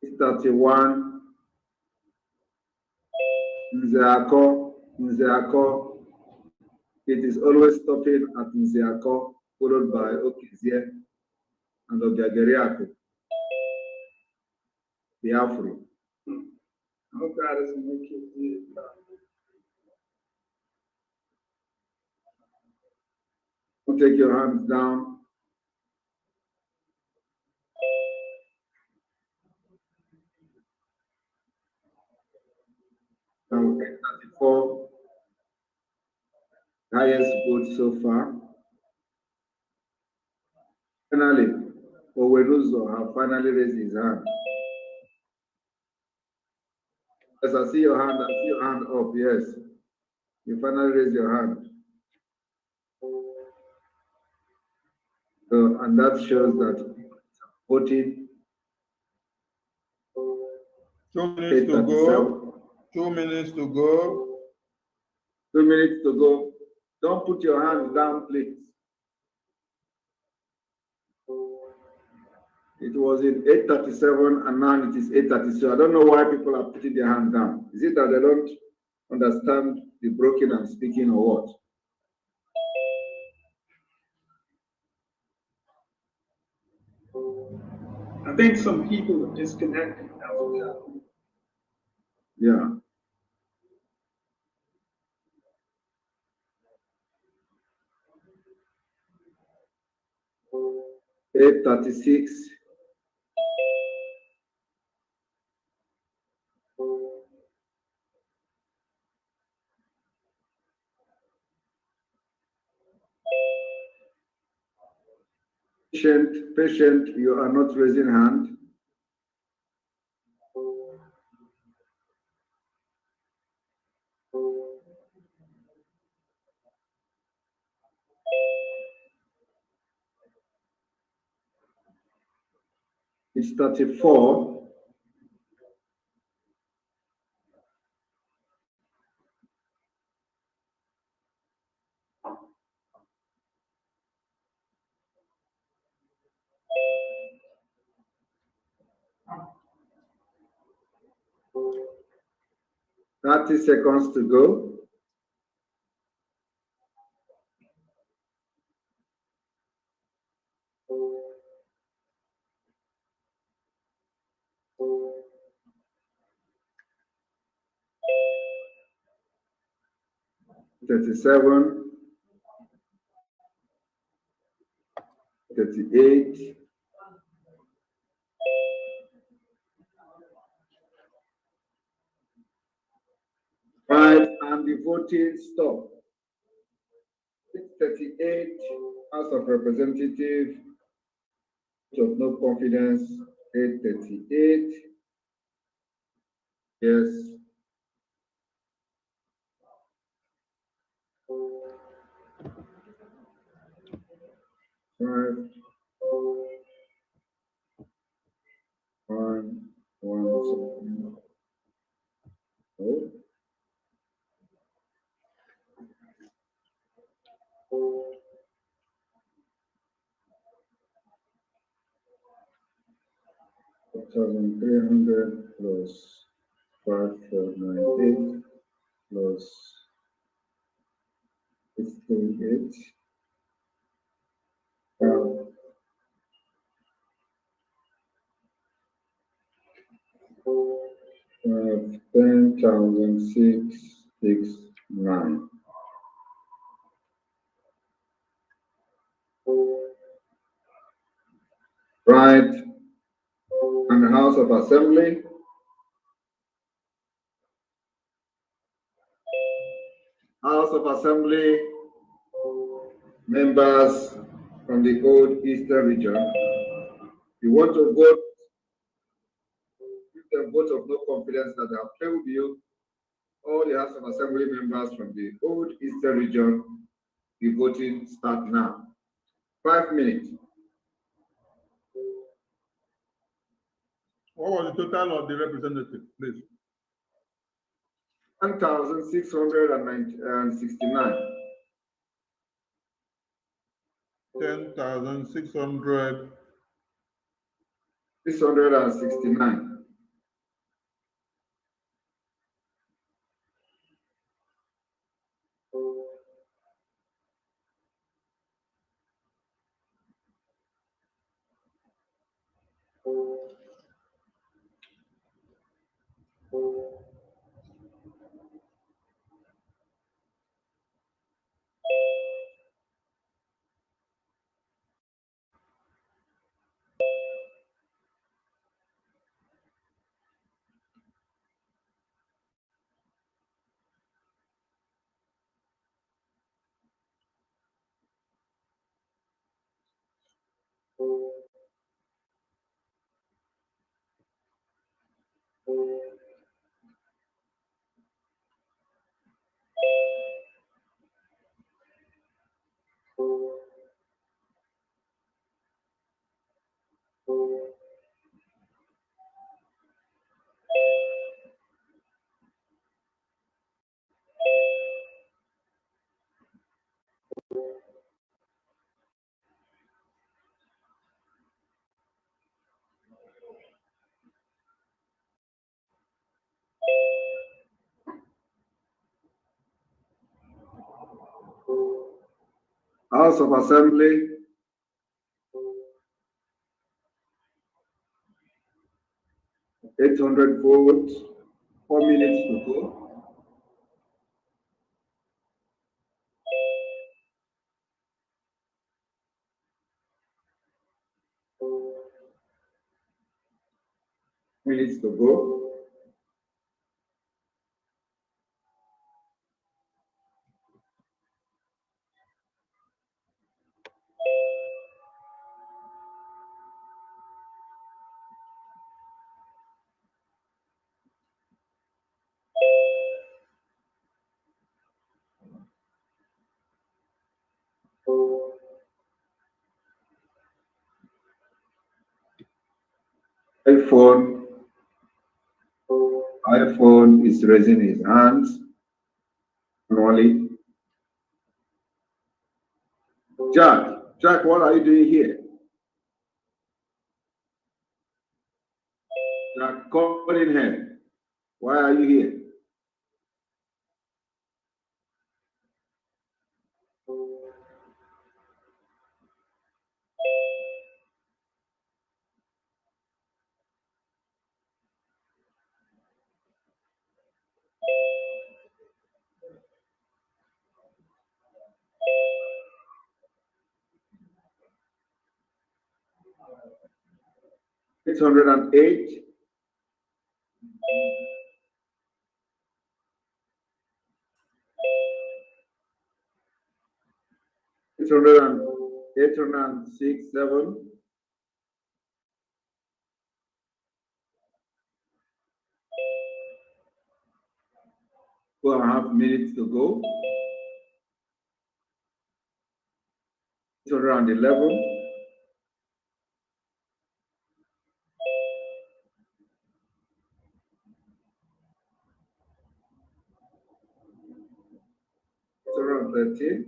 It's 31. Nzeako. It is always stopping at Nzeako, followed by Okizie and Obiageriako. Biafra. I hope that doesn't make it weird. Take your hands down. Now, 34. Highest vote so far. Finally, Oweruzo have finally raised his hand. Yes, I see your hand. I see your hand up. Yes. You finally raise your hand. So, and that shows that voting. 2 minutes to go. 2 minutes to go. 2 minutes to go. Don't put your hands down, please. It was in 8:37 and now it is 8:32. I don't know why people are putting their hand down. Is it that they don't understand the broken I'm speaking or what? I think some people are disconnected. That's what's happening. Yeah. Eight 36. Patient, you are not raising hand. It's 34. Thirty seconds to go. $37, $38, right, and the voting stop. 638, House of Representatives, of no confidence, 838. Yes. Five, one, one, oh. $1,300 plus 5,498 plus 638. 10,669. Right, and the House of Assembly. House of Assembly members from the old Eastern region. You want to vote, give them vote of no confidence that they have failed you. All the House of Assembly members from the old Eastern region, the voting start now. 5 minutes. What was the total of the representatives, please? 1,669. 10,600. 669. House of Assembly. $800 votes, 4 minutes to go. Minutes to go. iPhone is raising his hands. Manually. Jack, what are you doing here? Jack Cunningham, why are you here? $608. $806.7. 4.5 minutes to go. 811. 813.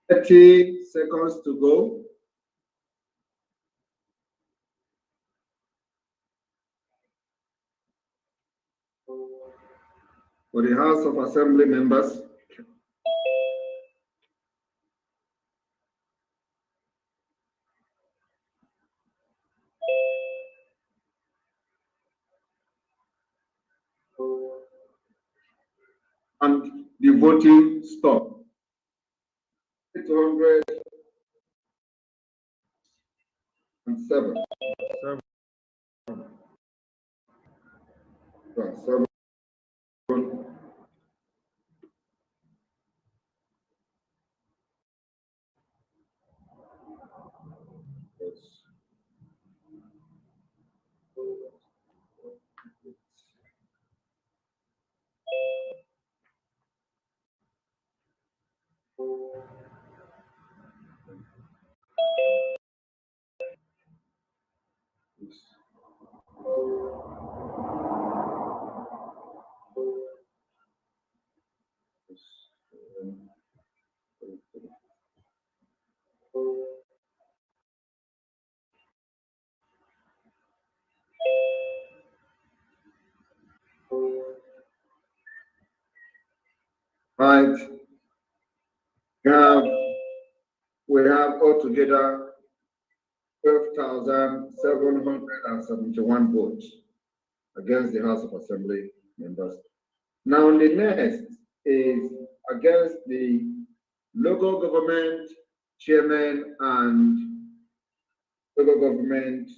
30 seconds to go. For the House of Assembly members, and the voting stop. 807. Seven. Right. We have altogether 12,771 votes against the House of Assembly members. Now, the next is against the local government chairman and local government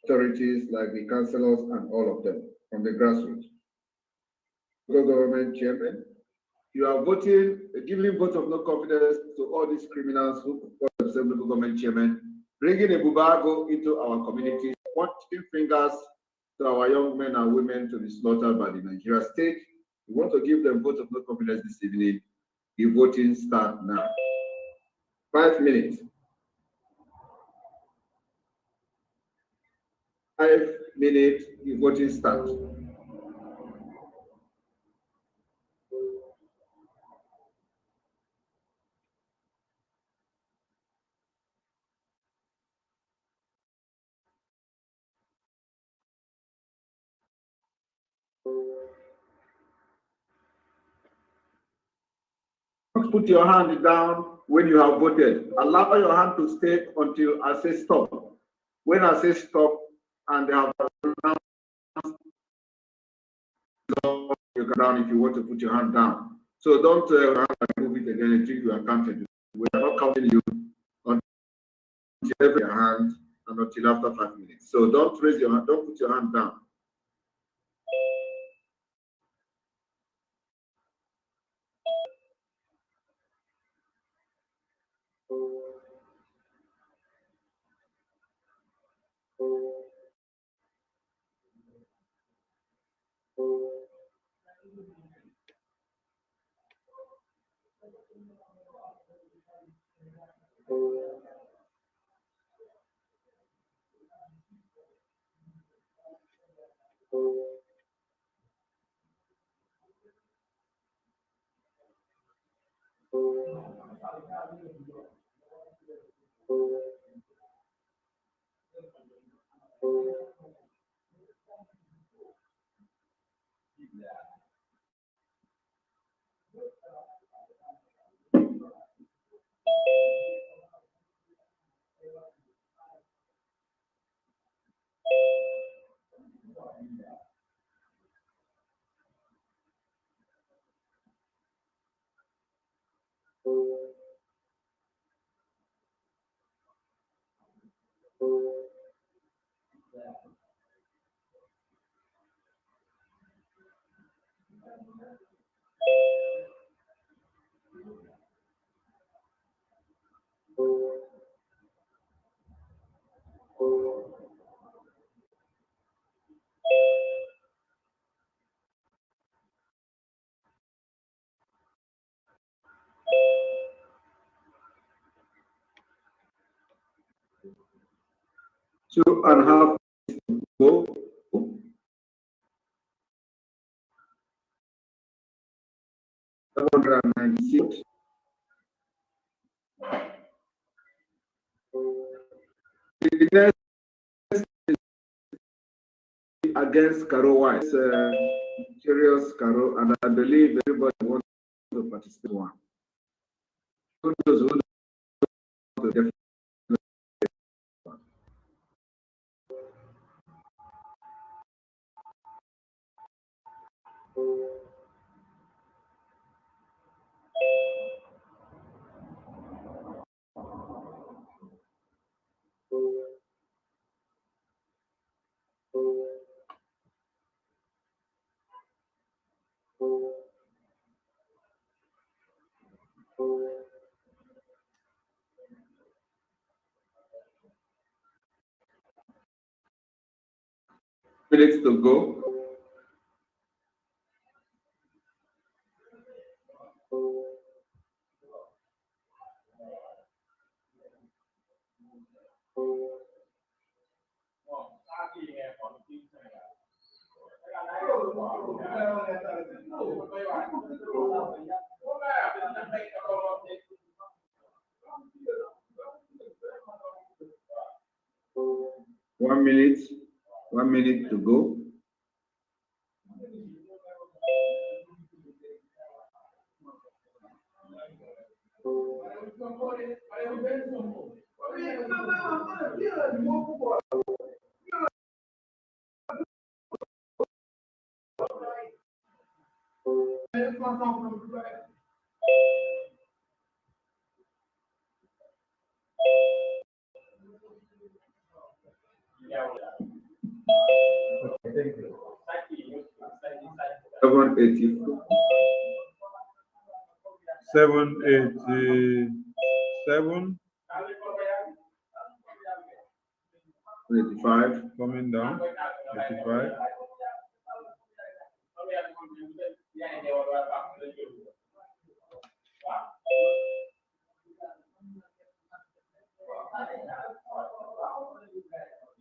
authorities like the councillors and all of them from the grassroots. Local government chairman, you are voting, giving vote of no confidence to all these criminals who call themselves local government chairman, bringing a bubago into our communities, pointing fingers to our young men and women to be slaughtered by the Nigeria state. We want to give them vote of no confidence this evening. The voting start now. 5 minutes. 5 minutes, the voting starts. Put your hand down when you have voted. Allow your hand to stay until I say stop. When I say stop and they have announced, you can down if you want to put your hand down. So don't move it again until you are counted. We are not counting you until your hand and until after 5 minutes. So don't raise your hand, don't put your hand down. 2.5 go. 796. The next is against Caro White. Curious Caro, and I believe everybody wants to participate in one. Those who want to definitely. Minutes to go. One minute to go. Thank you. 784. 787. 85. Coming down. 85.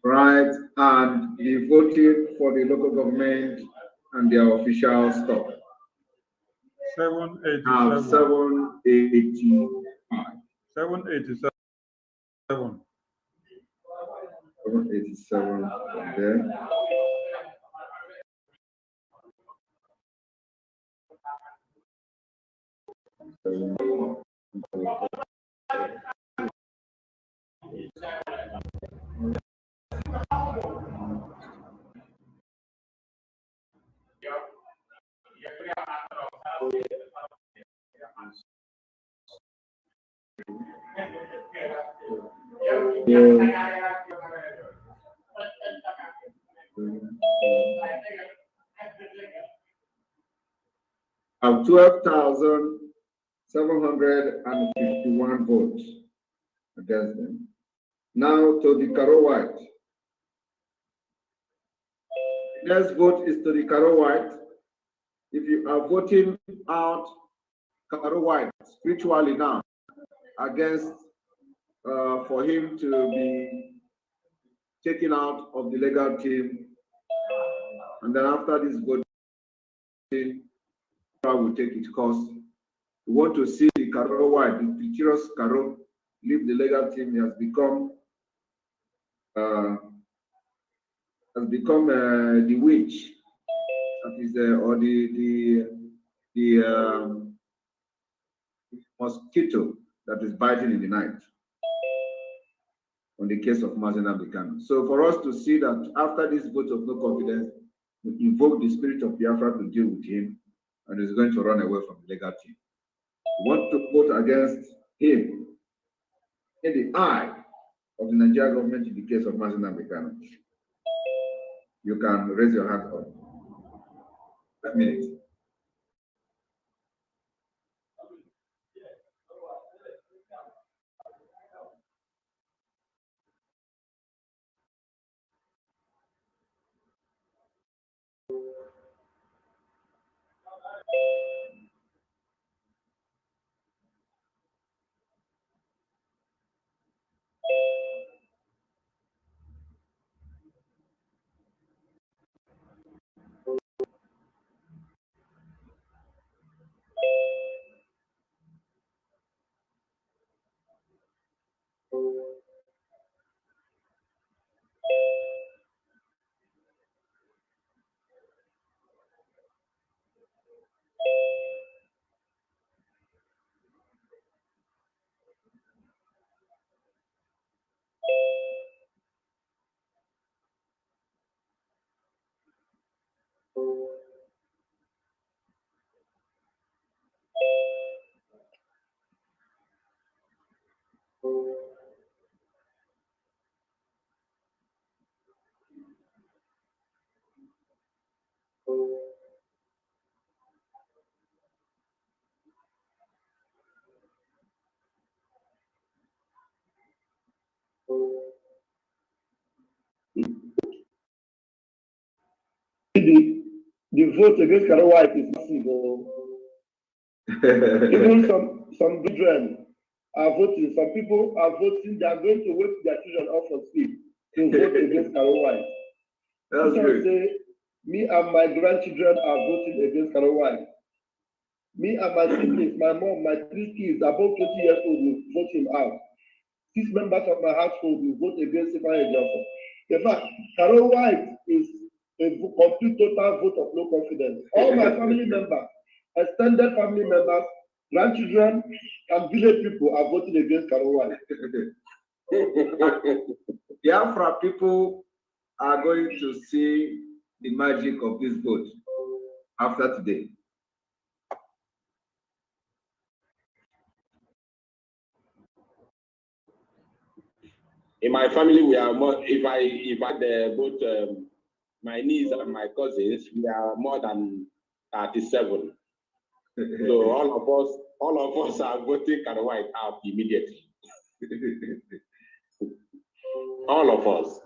Right, and the voting for the local government and their official stuff. 787. 785. 787. 787 there. Of 12,751 votes against them. Now to the Caro White. The next vote is to the Caro White. If you are voting out Caro White spiritually now against for him to be taken out of the legal team, and then after this voting, will take its course. We want to see the Caro White, the treacherous Caro, leave the legal team. He has become the witch that is or the mosquito that is biting in the night on the case of Mazi Nnamdi Kanu. So for us to see that after this vote of no confidence, we invoke the spirit of Biafra to deal with him, and he's going to run away from the legal team. We want to vote against him in the eye of the Nigerian government in the case of Mazi Nnamdi Kanu. You can raise your hand up. A minute. the vote against Karo White is massive. Even some children are voting. Some people are voting. They are going to wake their children off from sleep to vote against Karo White. That's good. Say, me and my grandchildren are voting against Karo White. Me and my siblings, my mom, my 3 kids above 20 years old will vote him out. 6 members of my household will vote against Ifeanyi Ejiofor. In fact, Karo White is a complete total vote of no confidence. All my family members, extended family members, grandchildren, and village people are voting against Karo White. Biafra people are going to see the magic of this vote after today. In my family, we are more. If I both my niece and my cousins, we are more than 37. So all of us are voting Karo White out immediately. All of us.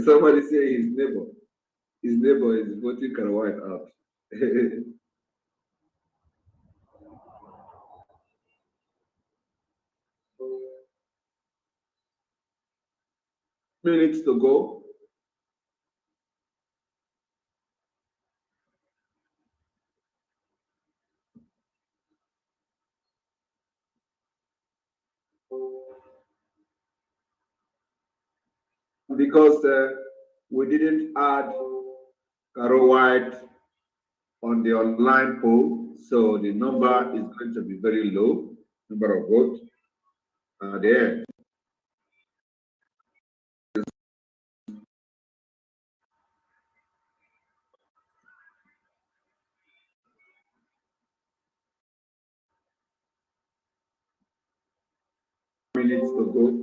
Somebody say his neighbor is voting Karo White out. Minutes to go. Because we didn't add Karo White on the online poll, so the number is going to be very low, number of votes at the end. Minutes to go.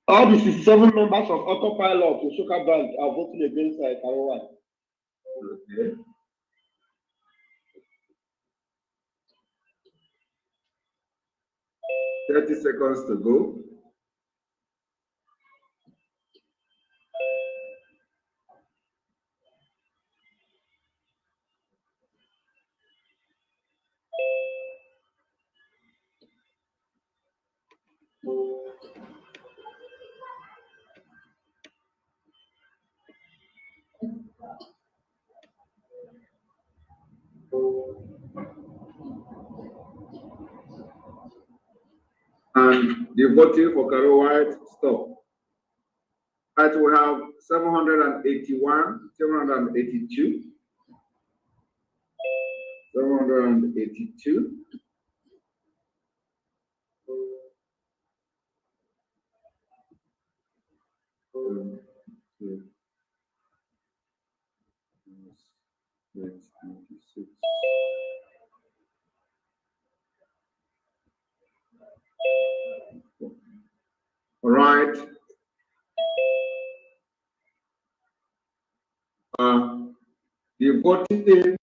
All the 67 members of Autopilot to Soka Bank are voting against Karo White. Okay. Thirty seconds to go. And the voting for Karo White stop. Right, we have 781, 782, 782. All right. The voting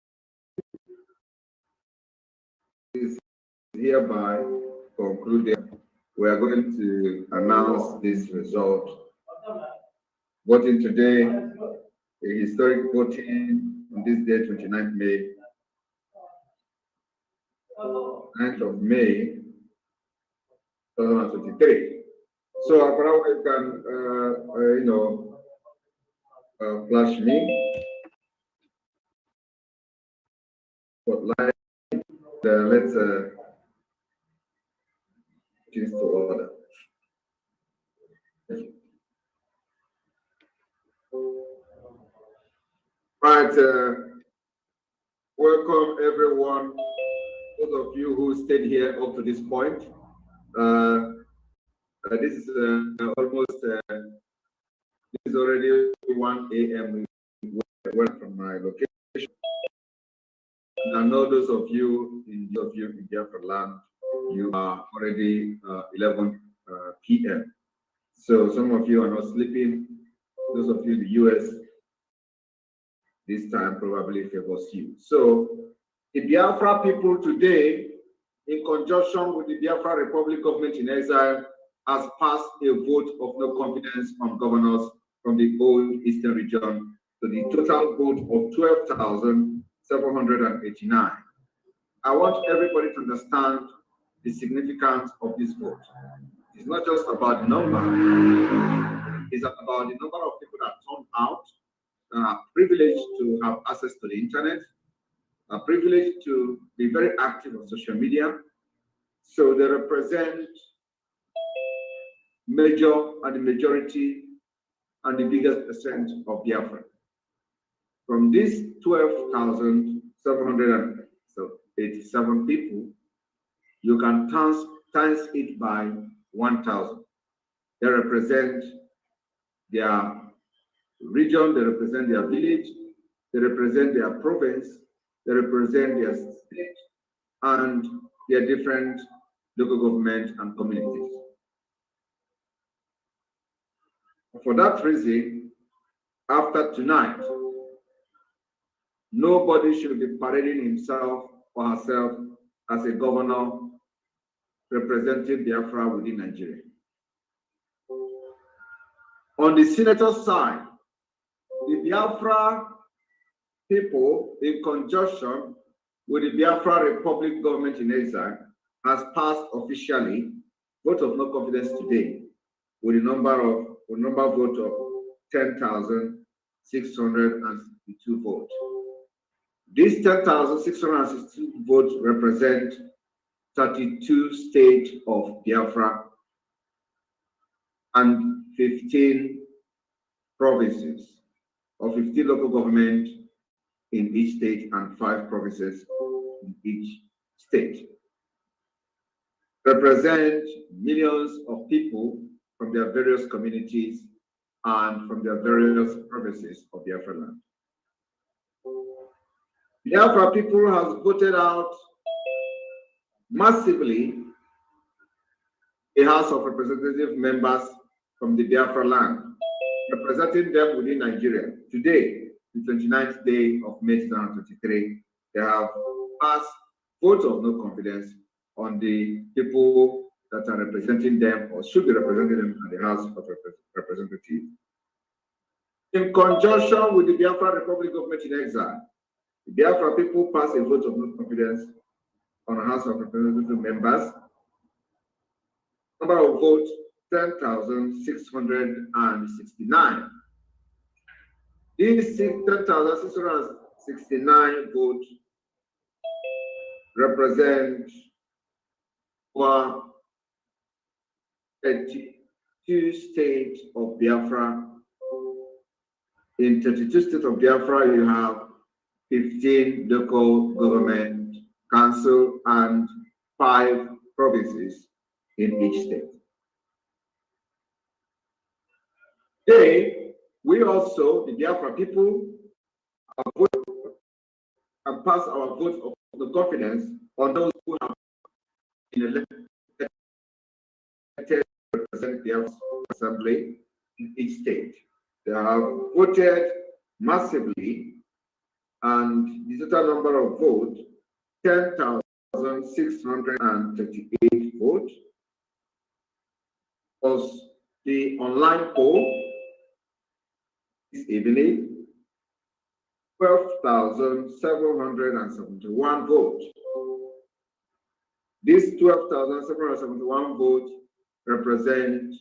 is hereby concluded. We are going to announce this result. Voting today, a historic voting on this day, 29th May, 9th of May, 2023. So, you can, flash me. Spotlight. Let's change to order. Right. Welcome everyone those of you who stayed here up to this point. This is almost, this is already 1 a.m. from my location. I know those of you in Biafra land, you are already 11 p.m. So some of you are not sleeping. Those of you in the US, this time probably favors you. So the Biafra people today, in conjunction with the Biafra Republic government in exile, has passed a vote of no confidence on governors from the old Eastern region to the total vote of 12,789. I want everybody to understand the significance of this vote. It's not just about the number, it's about the number of people that turned out, are privileged to have access to the internet, are privileged to be very active on social media. So they represent major and the majority and the biggest percent of Biafra. From these 12,787 people, you can times it by 1,000. They represent their region, they represent their village, they represent their province, they represent their state and their different local government and communities. For that reason, after tonight, nobody should be parading himself or herself as a governor representing Biafra within Nigeria. On the senator side, the Biafra people, in conjunction with the Biafra Republic government in exile, has passed officially vote of no confidence today with a number vote of 10,662 votes. These 10,662 votes represent 32 states of Biafra and 15 provinces, or 15 local government in each state and 5 provinces in each state. Represent millions of people from their various communities and from their various provinces of Biafra land. Biafra people has voted out massively a House of Representative members from the Biafra land, representing them within Nigeria. Today, the 29th day of May 2023, they have passed vote of no confidence on the people that are representing them or should be representing them in the House of Representatives. In conjunction with the Biafra Republic government in exile, the Biafra people passed a vote of no confidence on the House of Representative members. Number of votes, 10,669. These 10,669 votes represent 32 states of Biafra. In 32 states of Biafra, you have 15 local government council and 5 provinces in each state. Today, we also, the Biafra people, have voted and passed our vote of the confidence on those who have been elected to represent the Assembly in each state. They have voted massively, and the total number of votes, 10,638 votes, plus the online poll this evening, 12,771 votes. These 12,771 votes represent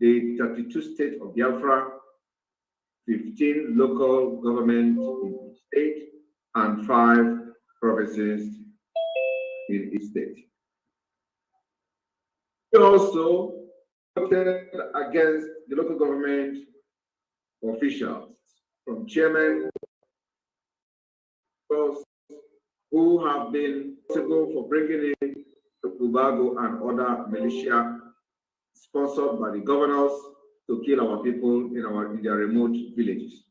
the 32 states of Biafra, 15 local government in each state, and 5 provinces in each state. We also voted against the local government officials, from chairmen who have been responsible for bringing in the Ubago and other militia sponsored by the governors to kill our people in their remote villages.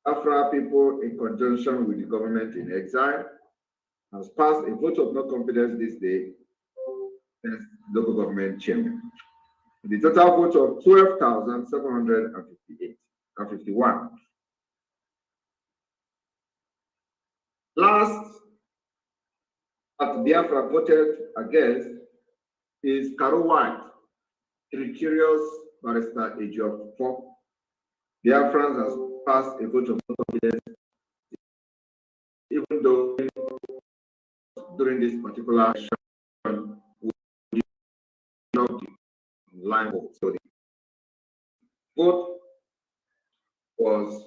Afra people, in conjunction with the government in exile, has passed a vote of no confidence this day as local government chairman. The total vote of 12,751. Last that Biafra voted against is Karo White, Territorious Barrister Ejiofor. Biafrans has passed a vote of no confidence, even though during this particular session we did not line vote. So the vote was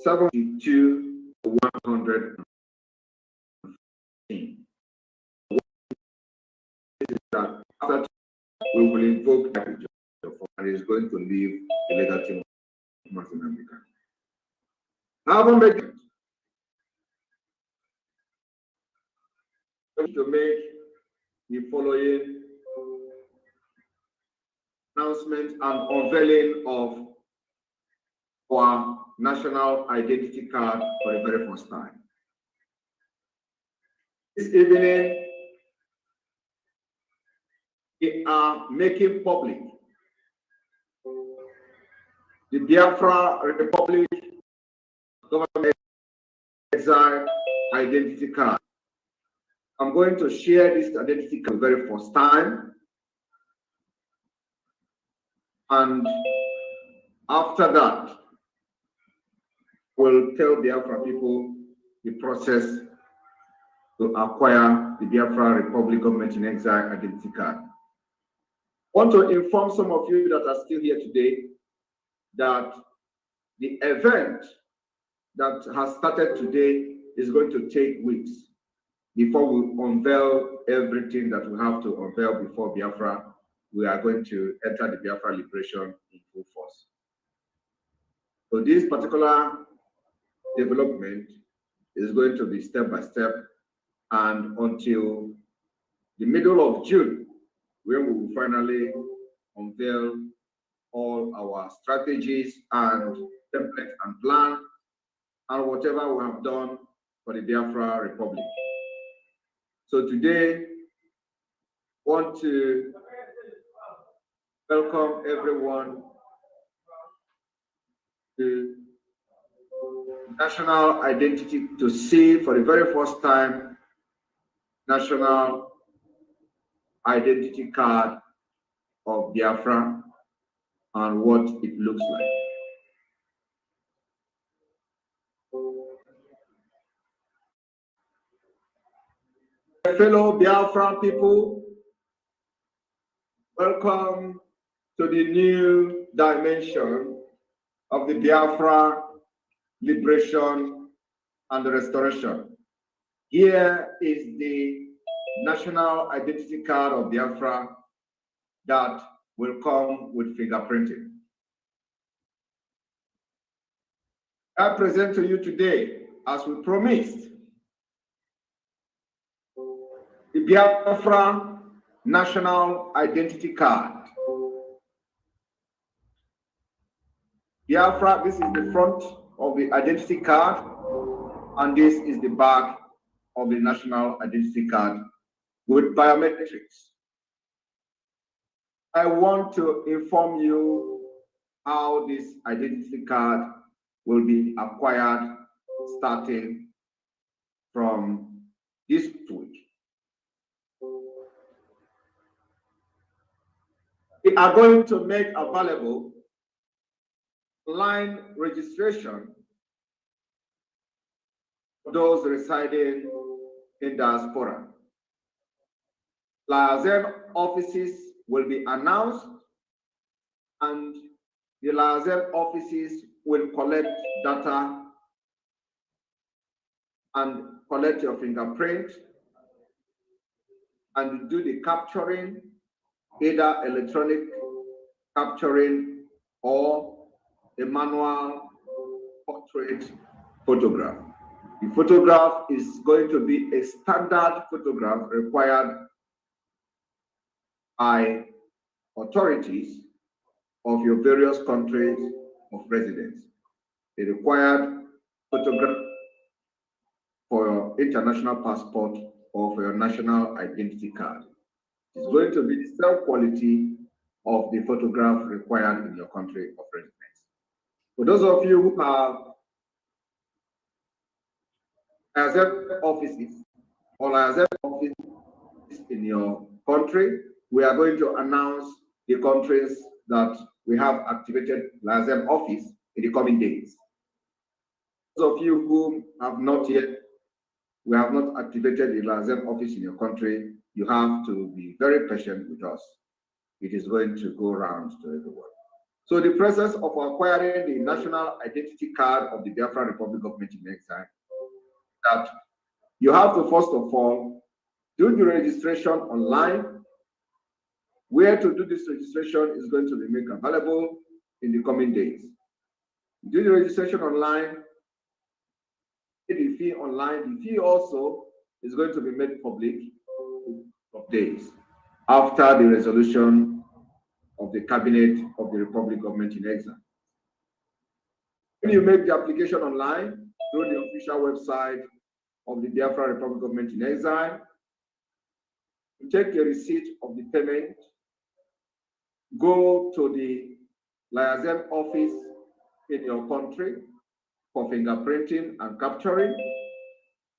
72 to 100. That after we will invoke that and is going to leave the legal team of Martin America. However, to make the following announcement and unveiling of our national identity card for the very first time. This evening, we are making public the Biafra Republic Government Exile Identity Card. I'm going to share this identity card for the very first time. And after that, we'll tell Biafra people the process to acquire the Biafra Republic Government in Exile Identity Card. I want to inform some of you that are still here today that the event that has started today is going to take weeks before we unveil everything that we have to unveil before Biafra. We are going to enter the Biafra liberation in full force. So this particular development is going to be step by step, and until the middle of June, when we will finally unveil all our strategies and templates and plan and whatever we have done for the Biafra Republic. So today, I want to welcome everyone to national identity, to see for the very first time national identity card of Biafra and what it looks like. Fellow Biafran people, welcome to the new dimension of the Biafra liberation and restoration. Here is the national identity card of Biafra that will come with fingerprinting. I present to you today, as we promised, the Biafra national identity card. Biafra, this is the front of the identity card, and this is the back of the national identity card with biometrics. I want to inform you how this identity card will be acquired starting from this week. We are going to make available line registration for those residing in diaspora. Liaison offices will be announced, and the liaison offices will collect data and collect your fingerprint and do the capturing, either electronic capturing or a manual portrait photograph. The photograph is going to be a standard photograph required by authorities of your various countries of residence. The required photograph for your international passport or for your national identity card. It's going to be the same quality of the photograph required in your country of residence. For those of you who have LIASEP offices or LIASEP offices in your country, we are going to announce the countries that we have activated LIASEP office in the coming days. Those of you who have not yet, we have not activated the LIASEP office in your country, you have to be very patient with us. It is going to go around to everyone. So the process of acquiring the national identity card of the Biafra Republic Government in Exile, that you have to first of all do the registration online. Where to do this registration is going to be made available in the coming days. Do the registration online, pay the fee online. The fee also is going to be made public of days after the resolution of the Cabinet of the Republic Government in Exile. When you make the application online through the official website of the Biafra Republic Government in Exile, you take a receipt of the payment, go to the LIASEP office in your country for fingerprinting and capturing.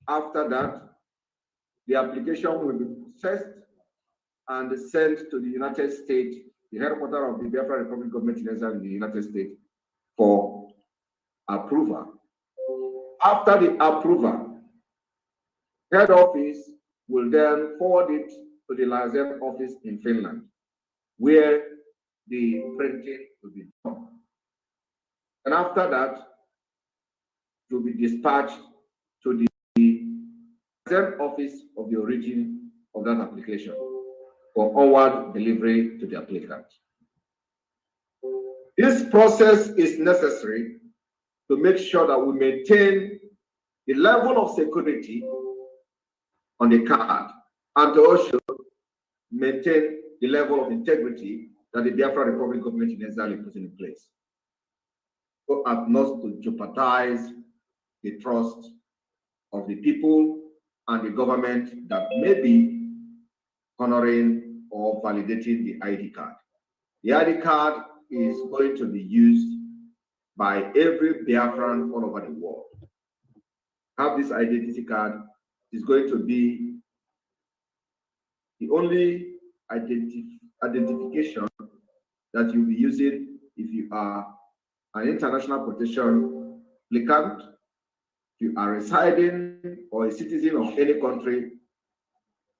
After that, the application will be processed and sent to the United States, the headquarters of the Biafra Republic Government in Exile in the United States, for approval. After the approval, head office will then forward it to the LIASEP office in Finland, where the printing will be done. And after that, it will be dispatched to the LIASEP office of the origin of that application for onward delivery to the applicant. This process is necessary to make sure that we maintain the level of security on the card and to also maintain the level of integrity that the Biafra Republic Government in Exile is putting in place, so as not to jeopardize the trust of the people and the government that may be honoring or validating the ID card. The ID card is going to be used by every Biafran all over the world. Have this identity card is going to be the only identification that you'll be using if you are an international protection applicant, if you are residing or a citizen of any country,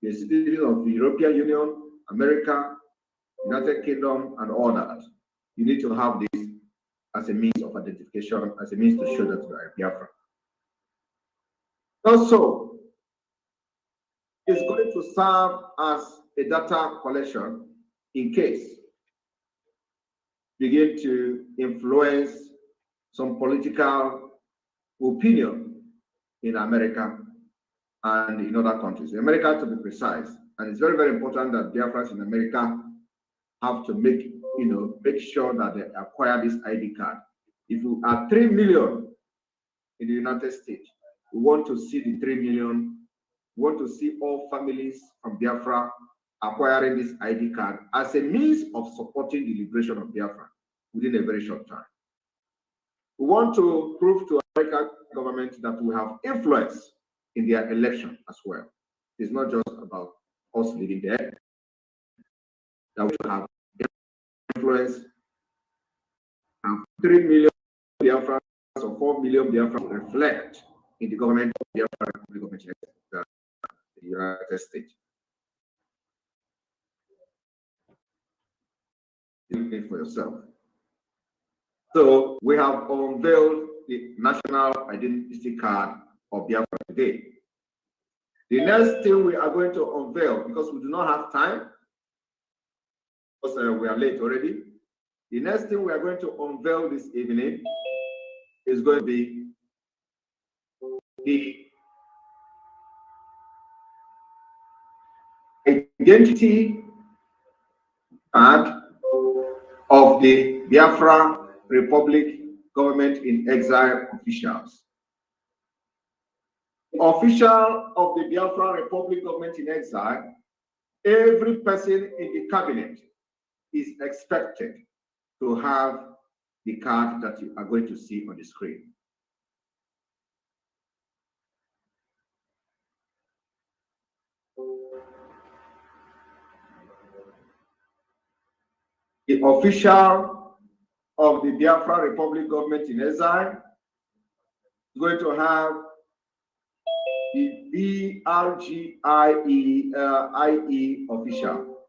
a citizen of the European Union, America, United Kingdom, and all that. You need to have this as a means of identification, as a means to show that you are a Biafra. Also, it's going to serve as a data collection in case begin to influence some political opinion in America and in other countries. In America, to be precise, and it's very, very important that Biafrans in America have to make sure that they acquire this ID card. If you are 3 million in the United States, we want to see the 3 million. We want to see all families from Biafra acquiring this ID card as a means of supporting the liberation of Biafra within a very short time. We want to prove to the American government that we have influence in their election as well. It's not just about us living there. That we should have influence. And 3 million Biafrans or 4 million Biafrans reflect in the government of Biafra government in the United States. You think for yourself. So we have unveiled the national identity card of Biafra today. The next thing we are going to unveil, because we do not have time, because we are late already. The next thing we are going to unveil this evening is going to be the identity card of the Biafra Republic government in exile officials. The official of the Biafra Republic government in exile, every person in the cabinet is expected to have the card that you are going to see on the screen. The official of the Biafra Republic government in exile is going to have the BRGIE official.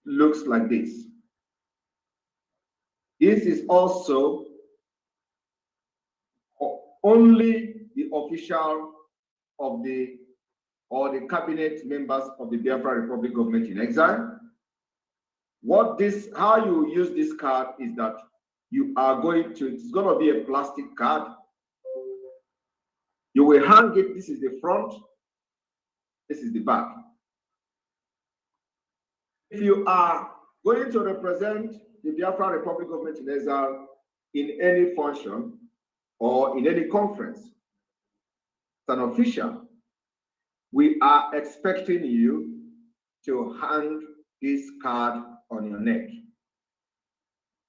Looks like this. This is also only the official of the cabinet members of the Biafra Republic government in exile. How you use this card is that you are going to, it's going to be a plastic card. You will hang it. This is the front. This is the back. If you are going to represent the Biafra Republic government in exile in any function or in any conference, as an official, we are expecting you to hang this card on your neck.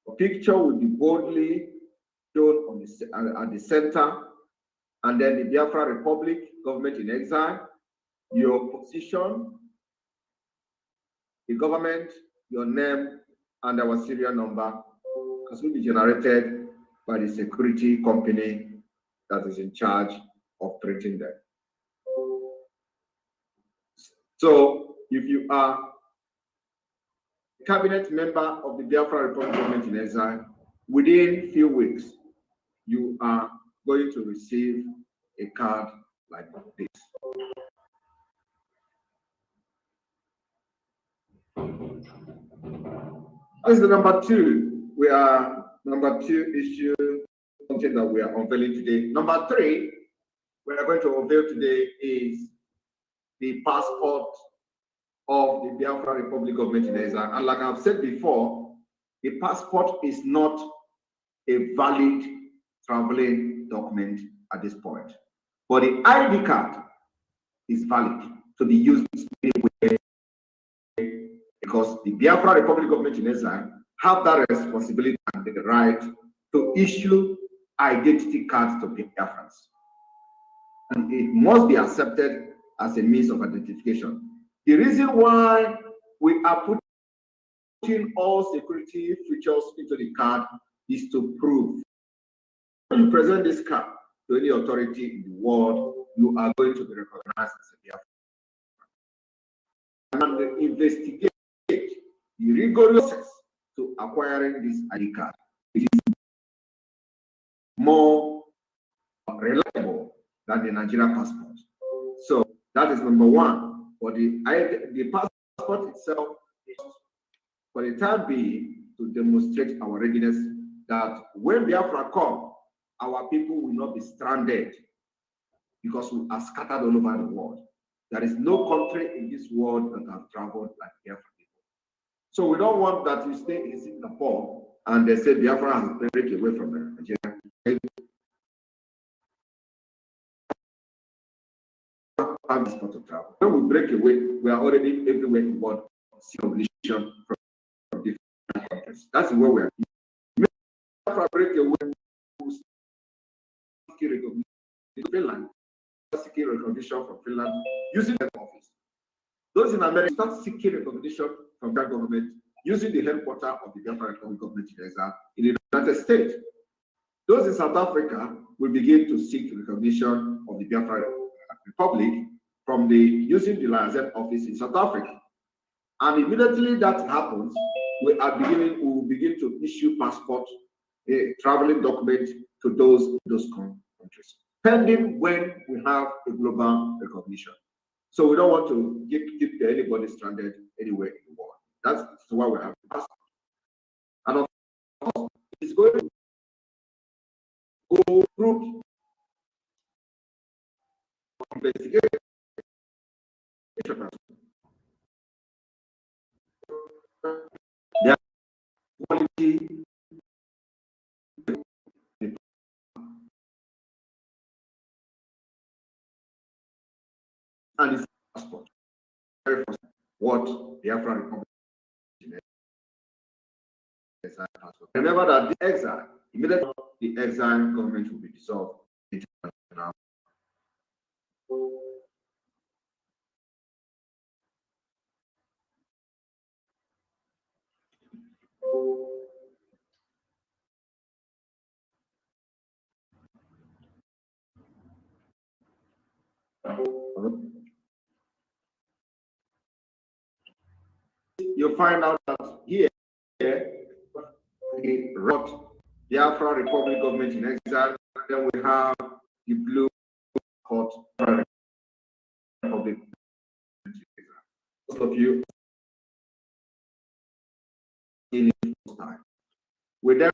A picture will be boldly shown on at the center, and then the Biafra Republic government in exile, your position, the government, your name, and our serial number, because will be generated by the security company that is in charge of printing them. So if you are a cabinet member of the Biafra Republic government in exile, within few weeks, you are going to receive a card like this. This is the number two. Number two issue, something that we are unveiling today. Number three, we are going to unveil today is the passport of the Biafra Republic government in exile. And like I've said before, the passport is not a valid traveling document at this point. But the ID card is valid to be used anywhere, because the Biafra Republic government in exile have that responsibility and the right to issue identity cards to Biafrans. And it must be accepted as a means of identification. The reason why we are putting all security features into the card is to prove when you present this card to any authority in the world, you are going to be recognized as a Biafran. And investigate the rigorous process to acquiring this ID card. It is more reliable than the Nigerian passport. So that is number one. But the passport itself is, for the time being, to demonstrate our readiness that when Biafra come, our people will not be stranded because we are scattered all over the world. There is no country in this world that have traveled like Biafra people. So we don't want that you stay in Singapore and they say Biafra has break away from Nigeria. To travel. When we break away, we are already everywhere in the world. Recognition from different countries. That's where we are. Biafra break away, recognition Finland, seeking recognition from Finland using the office. Those in America start seeking recognition from that government using the headquarters of the Biafra Republic government in the United States. Those in South Africa will begin to seek recognition of the Biafra Republic from using the liaison office in South Africa. And immediately that happens, we will begin to issue passport, traveling documents to those countries, pending when we have a global recognition. So we don't want to keep anybody stranded anywhere in the world. That's why we have a passport. And of course, it's going to go through investigation. Their quality and its passport. Very first, what the Afro Republic is. Remember that the exile, immediately the exile government will be dissolved. International. You find out that here, we wrote the Afro Republic government in exile, then we have the blue court Republic. Most of you in it time. We then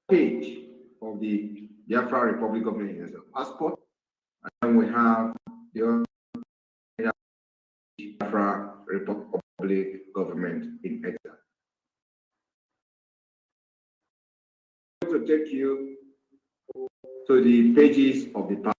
page of the Biafra Republic of Nigeria passport, and then we have the Biafra Republic government in exile. I'm going to take you to the pages of the passport.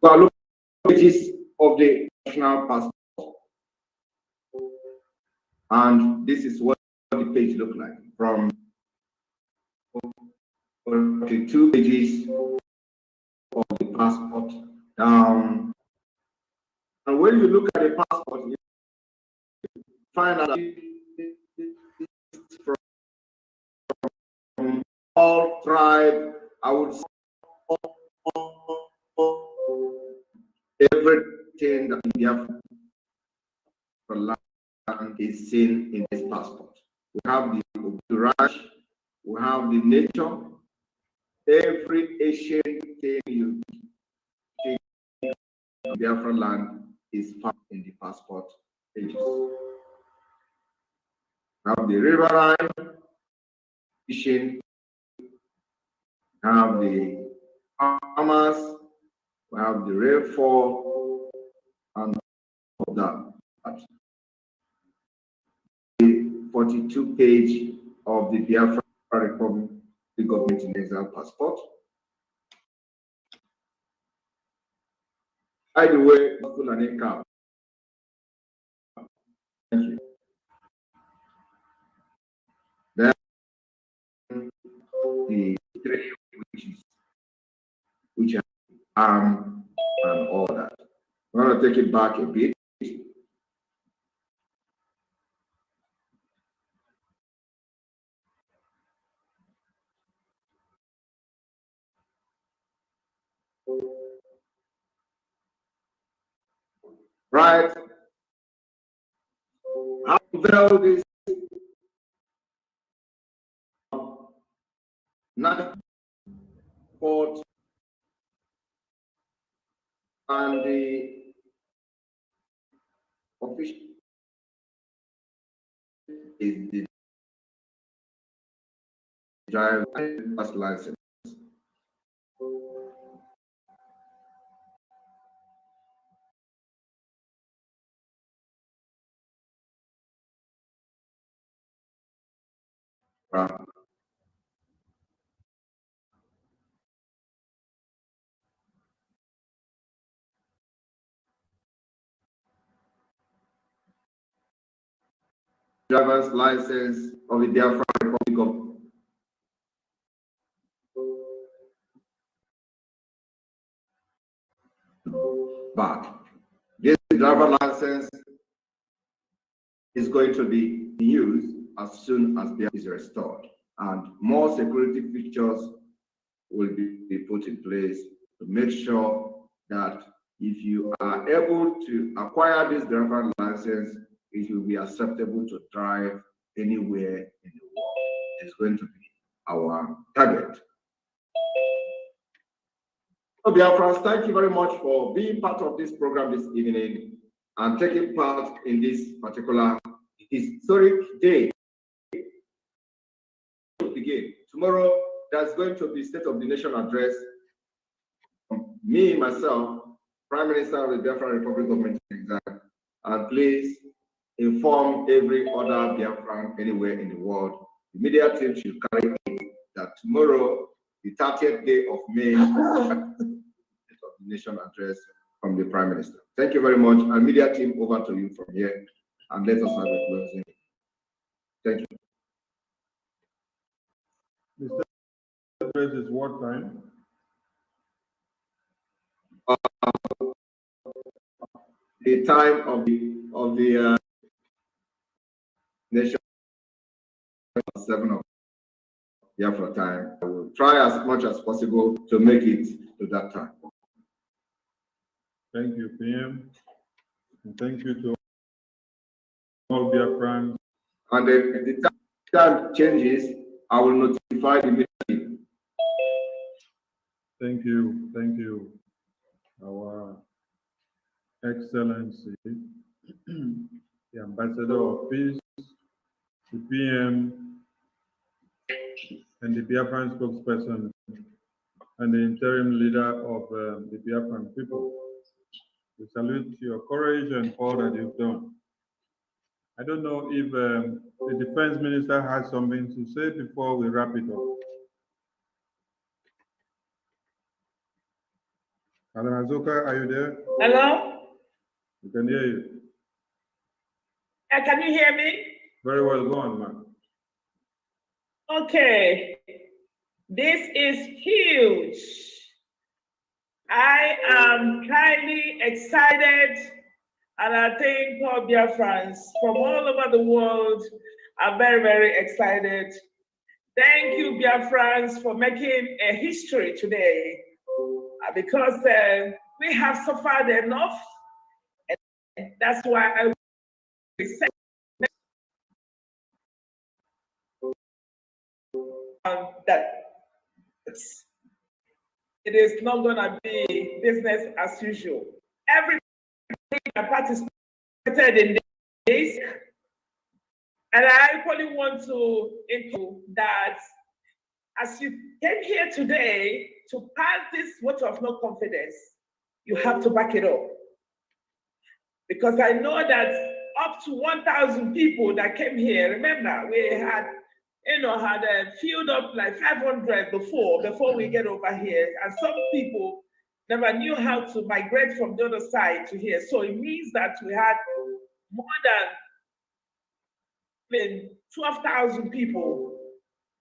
We are looking at pages of the national passport, and this is what the page looks like from 42 pages of the passport down. And when you look at the passport, you find out that from all tribe, I would say everything that we have for land is seen in this passport. We have the Uraj, we have the nature, every Asian thing you think of Biafra land is found in the passport pages. We have the riverine, fishing, we have the farmers, we have the rainfall, and all of that. The 42 page of the Biafra Republic, the government in exile passport. By the way, thank you. Then the three witches, which are and all that. I'm going to take it back a bit. Right? How to build this not port and the official is the driver's license. driver's license of the Biafra Republic of but this driver license is going to be used as soon as Biafra is restored, and more security features will be put in place to make sure that if you are able to acquire this driver license, it will be acceptable to drive anywhere in the world. It's going to be our target. So, Biafrans, thank you very much for being part of this program this evening and taking part in this particular historic day. Begin. Tomorrow, there's going to be State of the Nation address from me, myself, Prime Minister of the Biafra Republic of Nigeria, and please inform every other Biafran anywhere in the world. The media team should carry it that tomorrow, the 30th day of May, State of the Nation address from the Prime Minister. Thank you very much. And media team, over to you from here, and let us have a closing. Thank you. The address is what time? The time of the nation 7 of Biafra time. I will try as much as possible to make it to that time. Thank you, PM. And thank you to all Biafrans. And if the time changes, I will notify the meeting. Thank you, our Excellency, the Ambassador of Peace, the PM, and the Biafran spokesperson, and the interim leader of the Biafran people. We salute your courage and all that you've done. I don't know if the Defense Minister has something to say before we wrap it up. Madam Azoka, are you there? Hello? We can hear you. Can you hear me? Very well, go on, ma'am. Okay. This is huge. I am highly excited, and I think all Biafrans from all over the world are very, very excited. Thank you, Biafrans, for making a history today, because we have suffered enough, and that's why I will say that it is not going to be business as usual. Everybody participated in this, and I equally want to include that as you came here today to pass this vote of no confidence, you have to back it up. Because I know that up to 1,000 people that came here, remember, we had filled up like 500 before we get over here. And some people never knew how to migrate from the other side to here. So it means that we had more than 12,000 people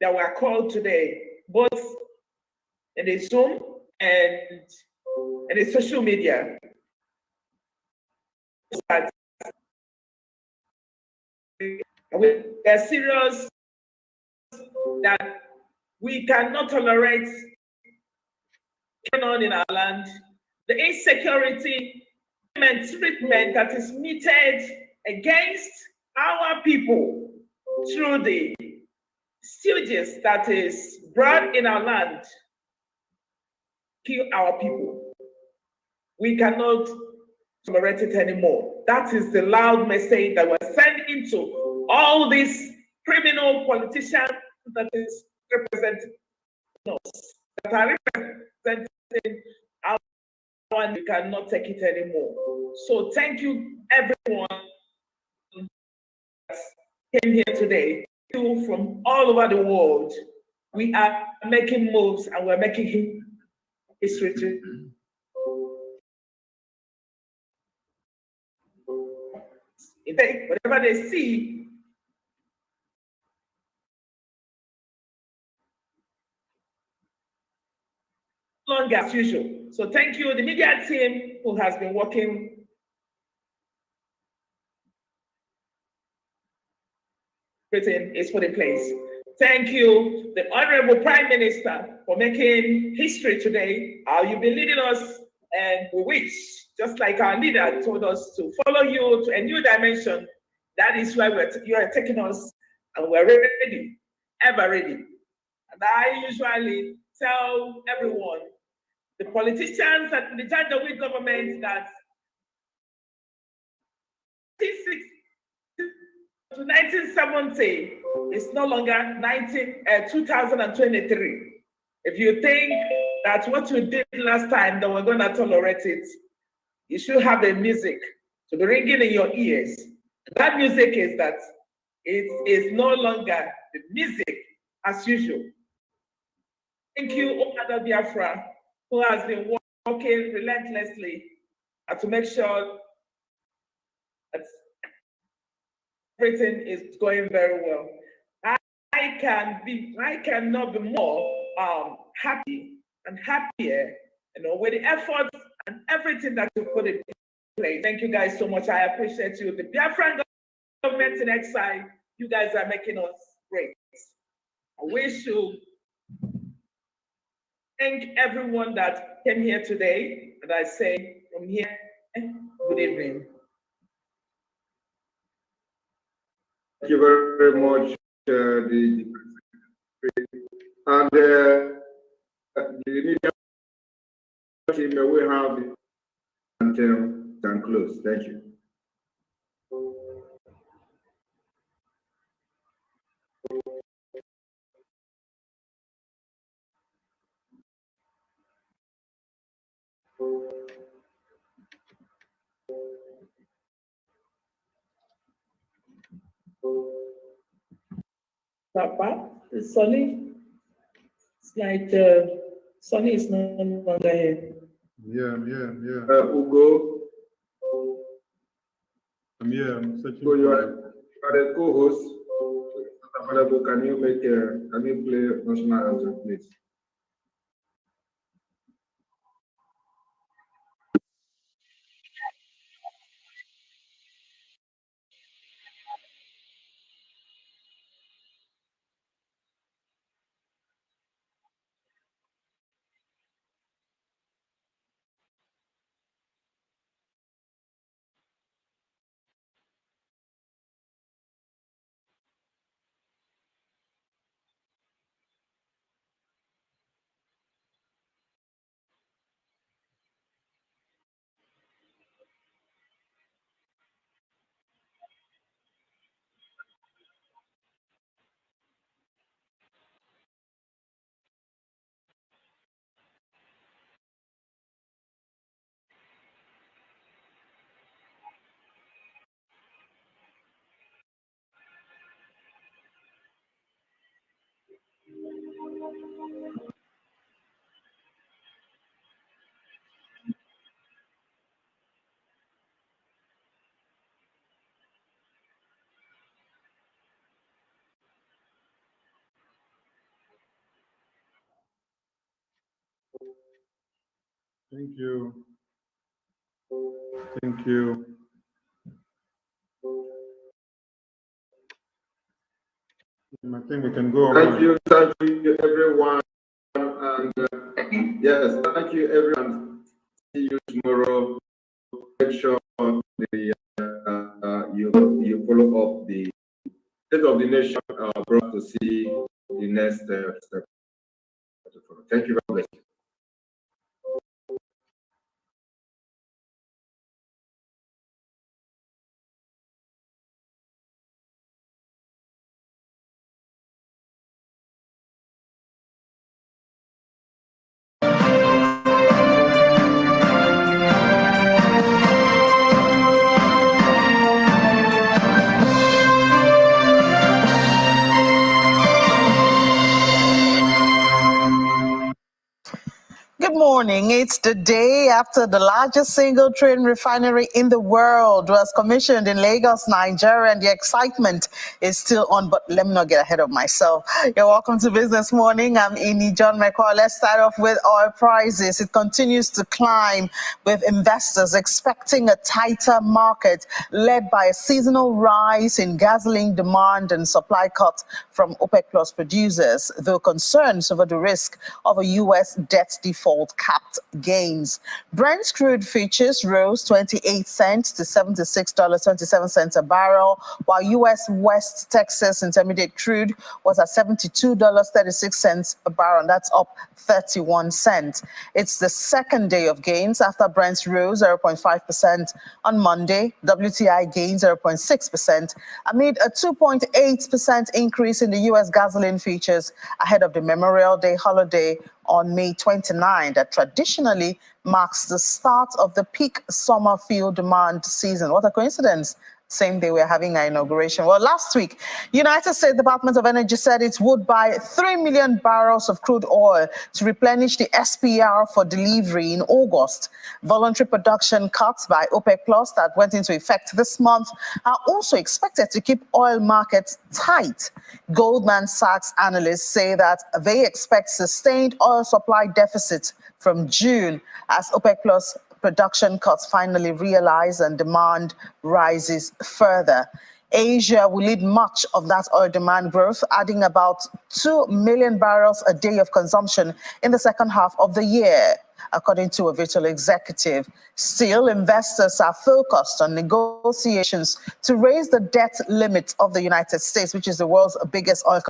that were called today, both in the Zoom and in the social media. We are serious that we cannot tolerate going on in our land. The insecurity and treatment that is meted against our people through the stooges that is brought in our land kill our people. We cannot tolerate it anymore. That is the loud message that was sent into all these criminal politicians that is representing us, that are representing our land. We cannot take it anymore. So thank you, everyone that came here today. Thank you from all over the world. We are making moves, and we're making history too. Whatever they see, longer as usual. So thank you, the media team who has been working everything is put in place. Thank you, the Honorable Prime Minister, for making history today. You've been leading us, and we wish, just like our leader told us, to follow you to a new dimension. That is why you are taking us, and we're ready, ever ready. And I usually tell everyone, the politicians and the Janjaweed government, that 1970 is no longer 2023. If you think that what you did last time, that we're going to tolerate it, you should have the music to be ringing in your ears. That music is that it is no longer the music as usual. Thank you, Okada Biafra, who has been working relentlessly to make sure that everything is going very well. I cannot be more happy and happier, with the efforts and everything that you put in place. Thank you guys so much. I appreciate you. The Biafran government in exile, you guys are making us great. I wish you thank everyone that came here today, and I say from here, good evening. Thank you very much, and the media team we have until can close. Thank you. Papa, it's Sonny. It's like Sonny is no longer here. Yeah. Ugo. I'm here. I'm searching So you for are the co-host. Available. Can you play national anthem, please? Thank you. Thank you. I think we can go on. Thank you everyone, and yes, thank you everyone. See you tomorrow. Make sure you follow up the State of the Nation brought to see the next step. Thank you very much. It's the day after the largest single train refinery in the world was commissioned in Lagos, Nigeria, and the excitement is still on, but let me not get ahead of myself. You're welcome to Business Morning. I'm Ini John McCall. Let's start off with oil prices. It continues to climb, with investors expecting a tighter market led by a seasonal rise in gasoline demand and supply cuts from OPEC Plus producers, though concerns over the risk of a U.S. debt default capped gains. Brent crude futures rose 28 cents to $76.27 a barrel, while U.S. West Texas Intermediate crude was at $72.36 a barrel, and that's up 31 cents. It's the second day of gains after Brent rose 0.5% on Monday. WTI gained 0.6% amid a 2.8% increase in the U.S. gasoline futures ahead of the Memorial Day holiday on May 29 that traditionally marks the start of the peak summer fuel demand season. What a coincidence. Same day we're having our inauguration. Well, last week, United States Department of Energy said it would buy 3 million barrels of crude oil to replenish the SPR for delivery in August. Voluntary production cuts by OPEC Plus that went into effect this month are also expected to keep oil markets tight. Goldman Sachs analysts say that they expect sustained oil supply deficits from June as OPEC Plus production cuts finally realize and demand rises further. Asia will lead much of that oil demand growth, adding about 2 million barrels a day of consumption in the second half of the year, according to a Vitol executive. Still, investors are focused on negotiations to raise the debt limit of the United States, which is the world's biggest oil